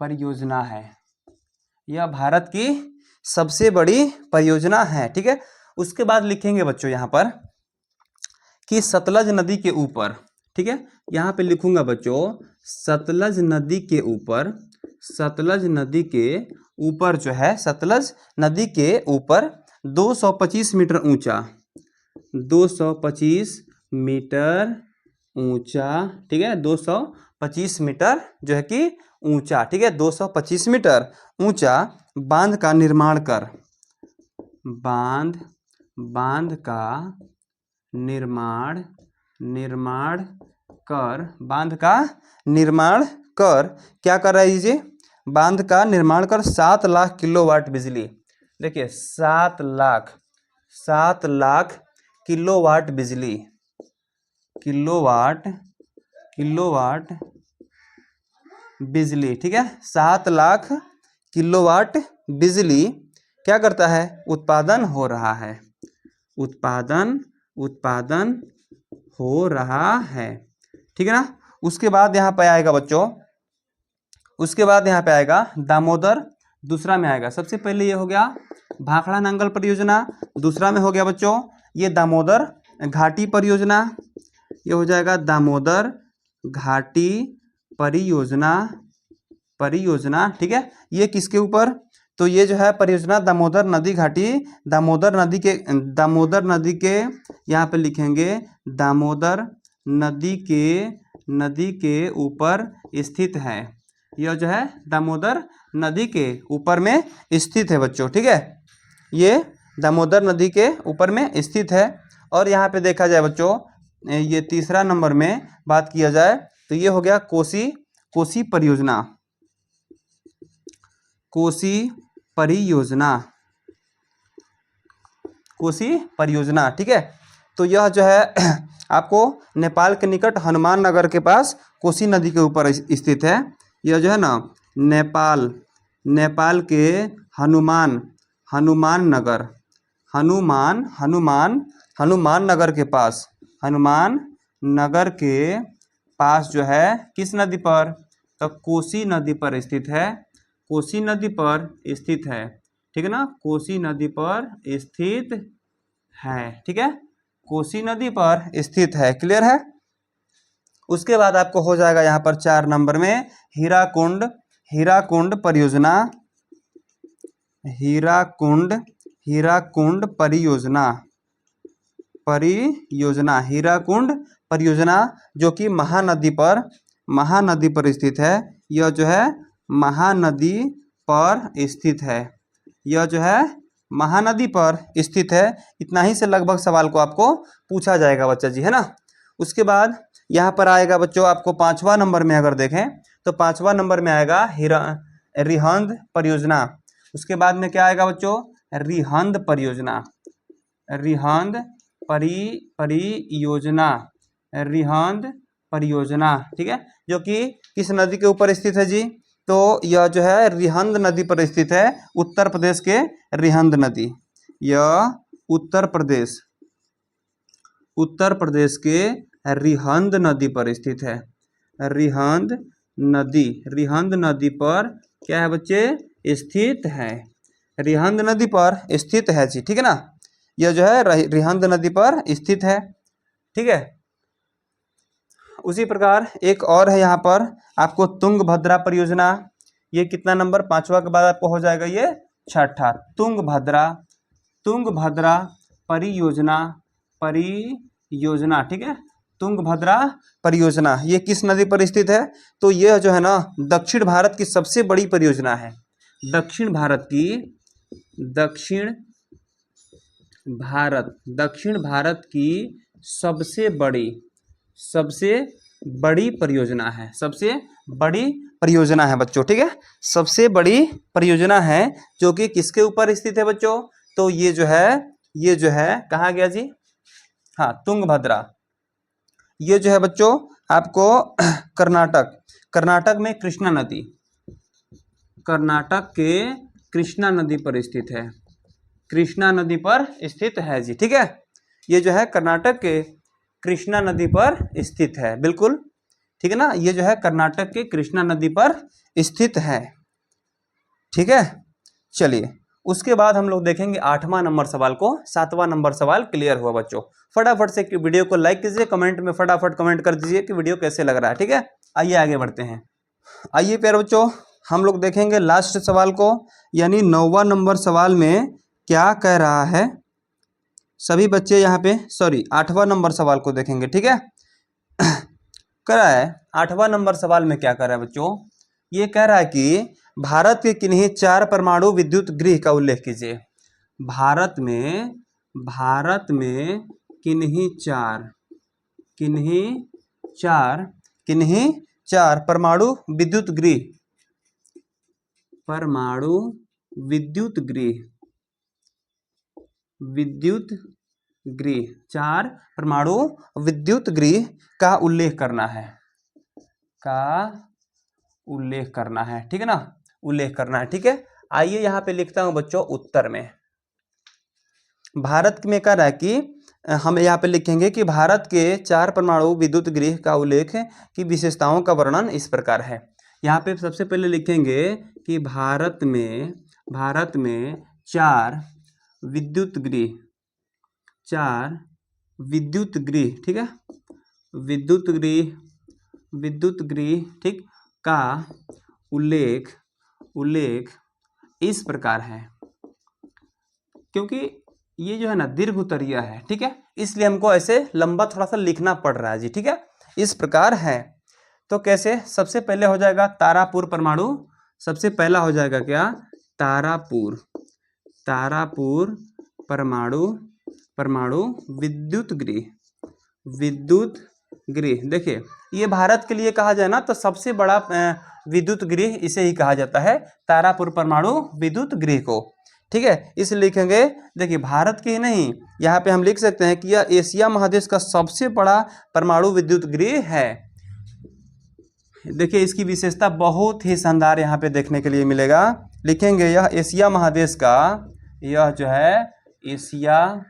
परियोजना है। यह भारत की सबसे बड़ी परियोजना है। ठीक है, उसके बाद लिखेंगे बच्चों यहाँ पर कि सतलज नदी के ऊपर, ठीक है, यहाँ पे लिखूंगा बच्चों सतलज नदी के ऊपर जो है, सतलज नदी के ऊपर 225 मीटर ऊंचा, 225 मीटर ऊंचा, ठीक है, 225 मीटर जो है कि ऊंचा, ठीक है, 225 मीटर ऊंचा बांध का निर्माण कर, बांध का निर्माण कर क्या कर रहा है जी, बांध का निर्माण कर 7 लाख किलोवाट बिजली। देखिए 7 लाख किलोवाट बिजली, किलोवाट बिजली, ठीक है, 7 लाख किलोवाट बिजली क्या करता है, उत्पादन हो रहा है, उत्पादन हो रहा है। ठीक है ना। उसके बाद यहाँ पे आएगा बच्चों, उसके बाद यहाँ पे आएगा दामोदर, दूसरा में आएगा। सबसे पहले ये हो गया भाखड़ा नांगल परियोजना, दूसरा में हो गया बच्चों ये दामोदर घाटी परियोजना, ये हो जाएगा दामोदर घाटी परियोजना। ठीक है, ये किसके ऊपर, तो ये जो है परियोजना दामोदर नदी घाटी, दामोदर नदी के यहाँ पे लिखेंगे दामोदर नदी के ऊपर स्थित है। यह जो है दामोदर नदी के ऊपर में स्थित है बच्चों। ठीक है, ये दामोदर नदी के ऊपर में स्थित है। और यहाँ पे देखा जाए बच्चों, ये तीसरा नंबर में बात किया जाए तो ये हो गया कोसी परियोजना। ठीक है, तो यह जो है आपको नेपाल के निकट हनुमान नगर के पास कोसी नदी के ऊपर स्थित है। यह जो है ना नेपाल के हनुमान नगर के पास जो है किस नदी पर, तो कोसी नदी पर स्थित है, कोसी नदी पर स्थित है। ठीक है ना, कोसी नदी पर स्थित है। ठीक है, कोसी नदी पर स्थित है। क्लियर है। उसके बाद आपको हो जाएगा यहाँ पर 4 नंबर में हीराकुंड परियोजना, हीराकुंड परियोजना जो कि महानदी पर स्थित है। यह जो है महानदी पर स्थित है, यह जो है महानदी पर स्थित है। इतना ही से लगभग सवाल को आपको पूछा जाएगा बच्चा जी, है ना। उसके बाद यहाँ पर आएगा बच्चों आपको 5वां नंबर में अगर देखें तो 5वां नंबर में आएगा रिहंद परियोजना। उसके बाद में क्या आएगा बच्चों, रिहंद परियोजना, ठीक है, जो कि किस नदी के ऊपर स्थित है जी, तो यह जो है रिहंद नदी पर स्थित है, उत्तर प्रदेश के रिहंद नदी। यह उत्तर प्रदेश के रिहंद नदी पर स्थित है। रिहंद नदी पर क्या है बच्चे, स्थित है, रिहंद नदी पर स्थित है जी। ठीक है ना, यह जो है रिहंद नदी पर स्थित है। ठीक है, उसी प्रकार एक और है यहाँ पर आपको तुंगभद्रा परियोजना। ये कितना नंबर, 5वां के बाद आपको हो जाएगा ये 6ठा, तुंगभद्रा परियोजना। ठीक है, तुंगभद्रा परियोजना ये किस नदी पर स्थित है, तो यह जो है ना दक्षिण भारत की सबसे बड़ी परियोजना है। दक्षिण भारत की सबसे बड़ी परियोजना है, सबसे बड़ी परियोजना है बच्चों। ठीक है, सबसे बड़ी परियोजना है जो कि किसके ऊपर स्थित है बच्चों, तो ये जो है कहाँ गया जी, हाँ तुंगभद्रा। ये जो है बच्चों आपको कर्नाटक में कृष्णा नदी, कर्नाटक के कृष्णा नदी पर स्थित है, कृष्णा नदी पर स्थित है जी। ठीक है, ये जो है कर्नाटक के कृष्णा नदी पर स्थित है, बिल्कुल ठीक है ना। ये जो है कर्नाटक के कृष्णा नदी पर स्थित है। ठीक है, चलिए उसके बाद हम लोग देखेंगे 8वां नंबर सवाल को। 7वां नंबर सवाल क्लियर हुआ बच्चों। फटाफट से वीडियो को लाइक कीजिए, कमेंट में फटाफट कमेंट कर दीजिए कि वीडियो कैसे लग रहा है। ठीक है, आइए आगे बढ़ते हैं। आइए प्यारे बच्चों, हम लोग देखेंगे लास्ट सवाल को, यानी 9वां नंबर सवाल में क्या कह रहा है। सभी बच्चे यहाँ पे 8वां नंबर सवाल को देखेंगे। ठीक है, कह रहा है 8वां नंबर सवाल में क्या कह रहा है बच्चों, ये कह रहा है कि भारत के किन्हीं 4 परमाणु विद्युत गृह का उल्लेख कीजिए। भारत में किन्हीं चार परमाणु विद्युत गृह 4 परमाणु विद्युत गृह का उल्लेख करना है, ठीक है ना, उल्लेख करना है। ठीक है, आइए यहाँ पे लिखता हूं बच्चों उत्तर में। भारत में कह रहा है कि हम यहाँ पे लिखेंगे कि भारत के 4 परमाणु विद्युत गृह का उल्लेख की विशेषताओं का वर्णन इस प्रकार है। यहाँ पे सबसे पहले लिखेंगे कि भारत में 4 विद्युत गृह, ठीक है, विद्युत गृह ठीक का उल्लेख इस प्रकार है। क्योंकि ये जो है ना दीर्घ उत्तरीय है, ठीक है, इसलिए हमको ऐसे लंबा थोड़ा सा लिखना पड़ रहा है जी। ठीक है, इस प्रकार है। तो कैसे, सबसे पहले हो जाएगा तारापुर परमाणु, सबसे पहला हो जाएगा क्या, तारापुर परमाणु विद्युत गृह। देखिए ये भारत के लिए कहा जाए ना तो सबसे बड़ा विद्युत गृह इसे ही कहा जाता है, तारापुर परमाणु विद्युत गृह को। ठीक है, इस लिखेंगे, देखिए भारत के ही नहीं, यहाँ पे हम लिख सकते हैं कि यह एशिया महादेश का सबसे बड़ा परमाणु विद्युत गृह है। देखिए इसकी विशेषता बहुत ही शानदार यहाँ पे देखने के लिए मिलेगा। लिखेंगे यह एशिया महादेश का, यह जो है एशिया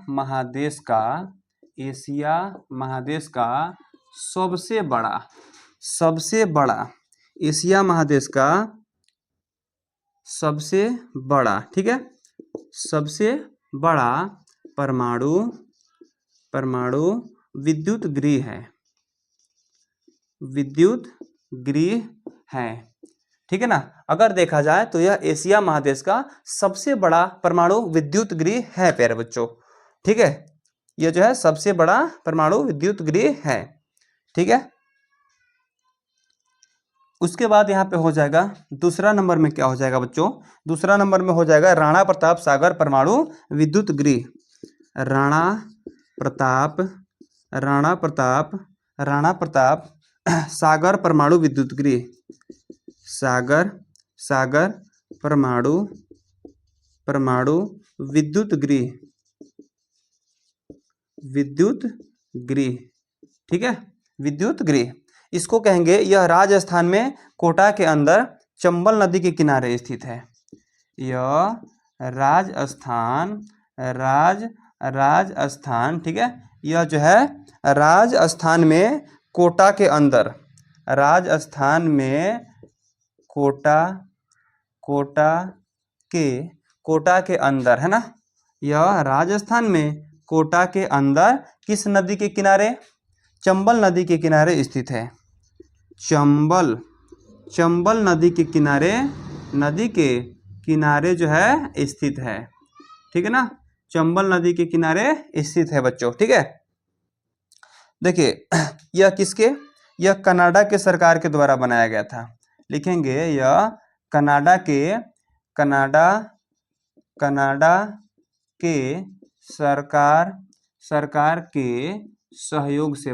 महादेश का सबसे बड़ा एशिया महादेश का सबसे बड़ा, ठीक है, सबसे बड़ा परमाणु विद्युत गृह है, ठीक है ना। अगर देखा जाए तो यह एशिया महादेश का सबसे बड़ा परमाणु विद्युत गृह है प्यारे बच्चों। ठीक है, यह जो है सबसे बड़ा परमाणु विद्युत गृह है। ठीक है, उसके बाद यहाँ पे हो जाएगा दूसरा नंबर में क्या हो जाएगा बच्चों, दूसरा नंबर में हो जाएगा राणा प्रताप सागर परमाणु विद्युत गृह। राणा प्रताप सागर परमाणु विद्युत गृह, सागर परमाणु विद्युत गृह, ठीक है, विद्युत गृह। इसको कहेंगे, यह राजस्थान में कोटा के अंदर चंबल नदी के किनारे स्थित है। यह राजस्थान, ठीक है, यह जो है राजस्थान में कोटा के अंदर, कोटा के अंदर है ना, यह राजस्थान में कोटा के अंदर किस नदी के किनारे, चंबल नदी के किनारे स्थित है। चंबल नदी के किनारे जो है स्थित है, ठीक है ना, चंबल नदी के किनारे स्थित है बच्चों। ठीक है, देखिए यह कनाडा के सरकार के द्वारा बनाया गया था। लिखेंगे यह कनाडा के सरकार के सहयोग से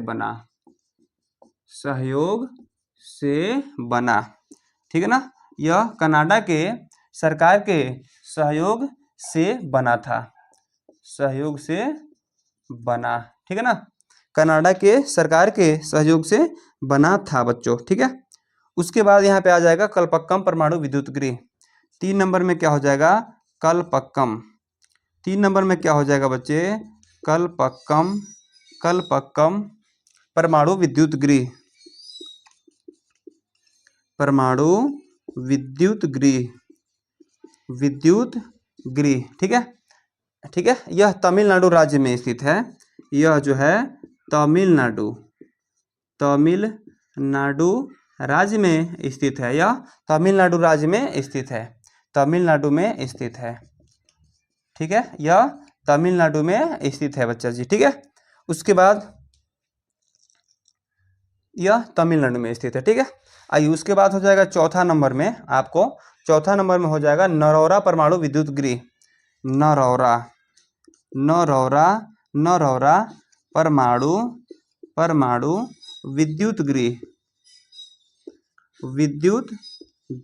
बना, ठीक है ना, यह कनाडा के सरकार के सहयोग से बना था, ठीक है ना, कनाडा के सरकार के सहयोग से बना था बच्चों। ठीक है, उसके बाद यहाँ पे आ जाएगा कलपक्कम परमाणु विद्युत गृह। 3 नंबर में क्या हो जाएगा? कलपक्कम। 3 नंबर में क्या हो जाएगा बच्चे? कलपक्कम, कलपक्कम परमाणु विद्युत गृह, परमाणु विद्युत गृह, विद्युत गृह। ठीक है, ठीक है। यह तमिलनाडु राज्य में स्थित है। यह जो है तमिलनाडु, तमिलनाडु राज्य में स्थित है। यह तमिलनाडु राज्य में स्थित है, तमिलनाडु में स्थित है। ठीक है, यह तमिलनाडु में स्थित है बच्चा जी। ठीक है, उसके बाद यह तमिलनाडु में स्थित है। ठीक है, आइए उसके बाद हो जाएगा चौथा नंबर में आपको, चौथा नंबर में हो जाएगा नरौरा परमाणु विद्युत गृह। नरौरा, नरौरा, नरौरा परमाणु, परमाणु विद्युत गृह, विद्युत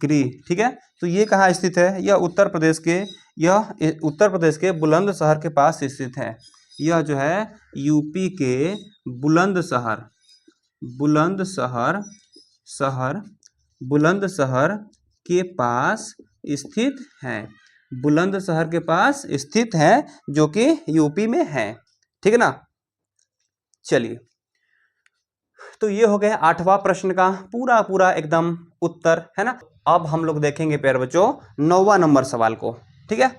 गृह। ठीक है, तो ये कहाँ स्थित है? यह उत्तर प्रदेश के, यह उत्तर प्रदेश के बुलंदशहर के पास स्थित है। यह जो है यूपी के बुलंदशहर, बुलंदशहर, शहर, बुलंदशहर के पास स्थित है, बुलंदशहर के पास स्थित है, जो कि यूपी में है। ठीक है ना। चलिए, तो ये हो गया 8वां प्रश्न का पूरा पूरा एकदम उत्तर, है ना। अब हम लोग देखेंगे प्यारे बच्चों 9वां नंबर सवाल को। ठीक है,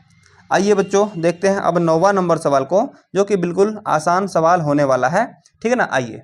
आइए बच्चों देखते हैं अब 9वां नंबर सवाल को, जो कि बिल्कुल आसान सवाल होने वाला है। ठीक है ना, आइए।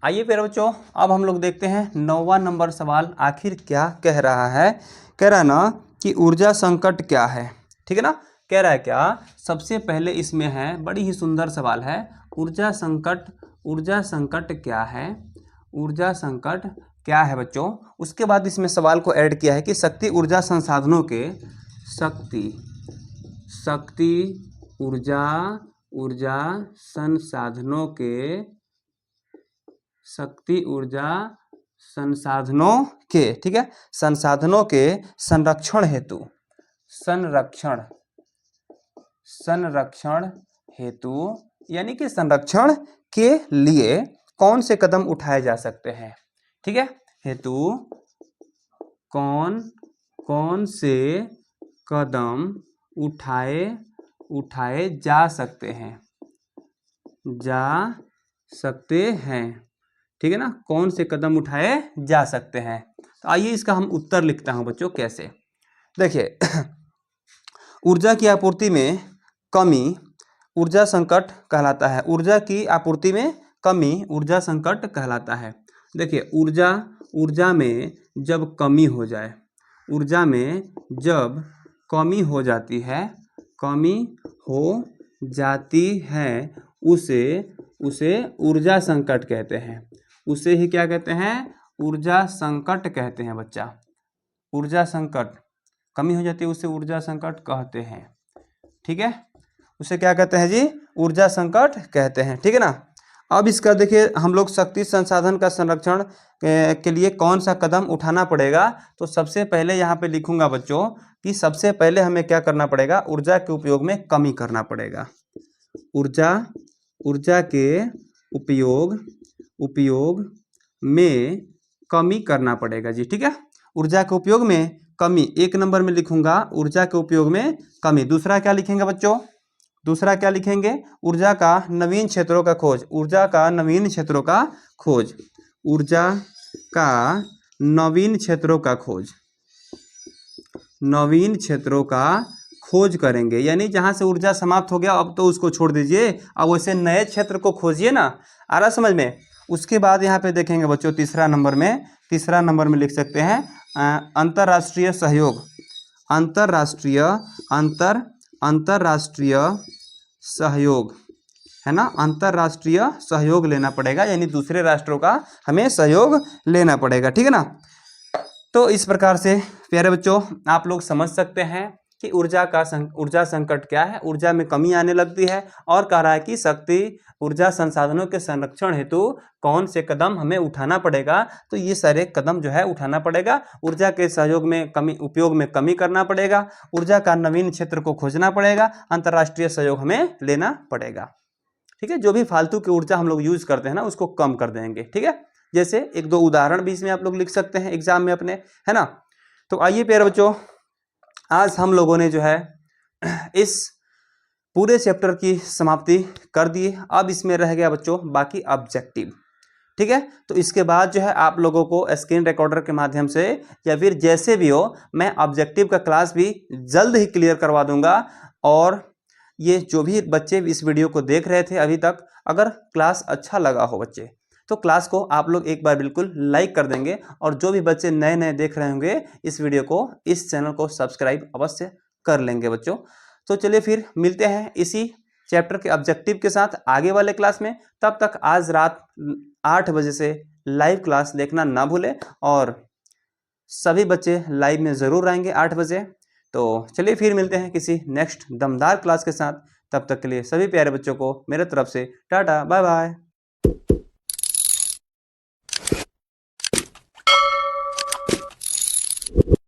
आइए प्यारे बच्चों, अब हम लोग देखते हैं 9वां नंबर सवाल आखिर क्या कह रहा है। कह रहा है ना कि ऊर्जा संकट क्या है। ठीक है ना, कह रहा है क्या? सबसे पहले इसमें है, बड़ी ही सुंदर सवाल है, ऊर्जा संकट, ऊर्जा संकट क्या है, ऊर्जा संकट क्या है बच्चों। उसके बाद इसमें सवाल को ऐड किया है कि शक्ति ऊर्जा संसाधनों के, शक्ति, शक्ति ऊर्जा, ऊर्जा संसाधनों के, शक्ति ऊर्जा संसाधनों के, ठीक है, संसाधनों के संरक्षण हेतु, संरक्षण, संरक्षण हेतु यानी कि संरक्षण के लिए कौन से कदम उठाए जा सकते हैं। ठीक है, हेतु कौन कौन से कदम उठाए जा सकते हैं, जा सकते हैं। ठीक है ना, कौन से कदम उठाए जा सकते हैं। तो आइए इसका हम उत्तर लिखता हूं बच्चों। कैसे? देखिए ऊर्जा की आपूर्ति में कमी ऊर्जा संकट कहलाता है। ऊर्जा की आपूर्ति में कमी ऊर्जा संकट कहलाता है। देखिए ऊर्जा में जब कमी हो जाए, ऊर्जा में जब कमी हो जाती है, कमी हो जाती है, उसे ऊर्जा संकट कहते हैं। उसे ही क्या कहते हैं? ऊर्जा संकट कहते हैं बच्चा। ऊर्जा संकट, कमी हो जाती है उसे ऊर्जा संकट कहते हैं। ठीक है, उसे क्या कहते हैं जी? ऊर्जा संकट कहते हैं। ठीक है ना। अब इसका देखिए हम लोग शक्ति संसाधन का संरक्षण के लिए कौन सा कदम उठाना पड़ेगा। तो सबसे पहले यहाँ पे लिखूंगा बच्चों कि सबसे पहले हमें क्या करना पड़ेगा? ऊर्जा के उपयोग में कमी करना पड़ेगा। ऊर्जा के उपयोग में कमी करना पड़ेगा जी। ठीक है, ऊर्जा के उपयोग में कमी, 1 नंबर में लिखूंगा ऊर्जा के उपयोग में कमी। दूसरा क्या लिखेंगे बच्चों? दूसरा क्या लिखेंगे? ऊर्जा का नवीन क्षेत्रों का खोज, ऊर्जा का नवीन क्षेत्रों का खोज, ऊर्जा का नवीन क्षेत्रों का खोज, नवीन क्षेत्रों का खोज करेंगे। यानी जहां से ऊर्जा समाप्त हो गया अब तो उसको छोड़ दीजिए, अब वैसे नए क्षेत्र को खोजिए ना। आ रहा समझ में? उसके बाद यहाँ पे देखेंगे बच्चों तीसरा नंबर में लिख सकते हैं अंतर्राष्ट्रीय सहयोग, अंतर्राष्ट्रीय सहयोग, है ना। अंतर्राष्ट्रीय सहयोग लेना पड़ेगा, यानी दूसरे राष्ट्रों का हमें सहयोग लेना पड़ेगा। ठीक है ना। तो इस प्रकार से प्यारे बच्चों आप लोग समझ सकते हैं कि ऊर्जा संकट क्या है, ऊर्जा में कमी आने लगती है, और कह रहा है कि शक्ति ऊर्जा संसाधनों के संरक्षण हेतु कौन से कदम हमें उठाना पड़ेगा। तो ये सारे कदम जो है उठाना पड़ेगा। ऊर्जा के उपयोग में कमी करना पड़ेगा, ऊर्जा का नवीन क्षेत्र को खोजना पड़ेगा, अंतर्राष्ट्रीय सहयोग हमें लेना पड़ेगा। ठीक है, जो भी फालतू की ऊर्जा हम लोग यूज करते हैं ना उसको कम कर देंगे। ठीक है, जैसे एक दो उदाहरण भी इसमें आप लोग लिख सकते हैं एग्जाम में अपने, है ना। तो आइए प्यारे बच्चों, आज हम लोगों ने जो है इस पूरे चैप्टर की समाप्ति कर दी। अब इसमें रह गया बच्चों बाकी ऑब्जेक्टिव। ठीक है, तो इसके बाद जो है आप लोगों को स्क्रीन रिकॉर्डर के माध्यम से या फिर जैसे भी हो, मैं ऑब्जेक्टिव का क्लास भी जल्द ही क्लियर करवा दूंगा। और ये जो भी बच्चे इस वीडियो को देख रहे थे अभी तक, अगर क्लास अच्छा लगा हो बच्चे, तो क्लास को आप लोग एक बार बिल्कुल लाइक कर देंगे। और जो भी बच्चे नए नए देख रहे होंगे इस वीडियो को, इस चैनल को सब्सक्राइब अवश्य कर लेंगे बच्चों। तो चलिए फिर मिलते हैं इसी चैप्टर के ऑब्जेक्टिव के साथ आगे वाले क्लास में। तब तक आज रात 8 बजे से लाइव क्लास देखना ना भूलें, और सभी बच्चे लाइव में ज़रूर आएंगे 8 बजे। तो चलिए फिर मिलते हैं किसी नेक्स्ट दमदार क्लास के साथ। तब तक के लिए सभी प्यारे बच्चों को मेरे तरफ से टाटा बाय बाय।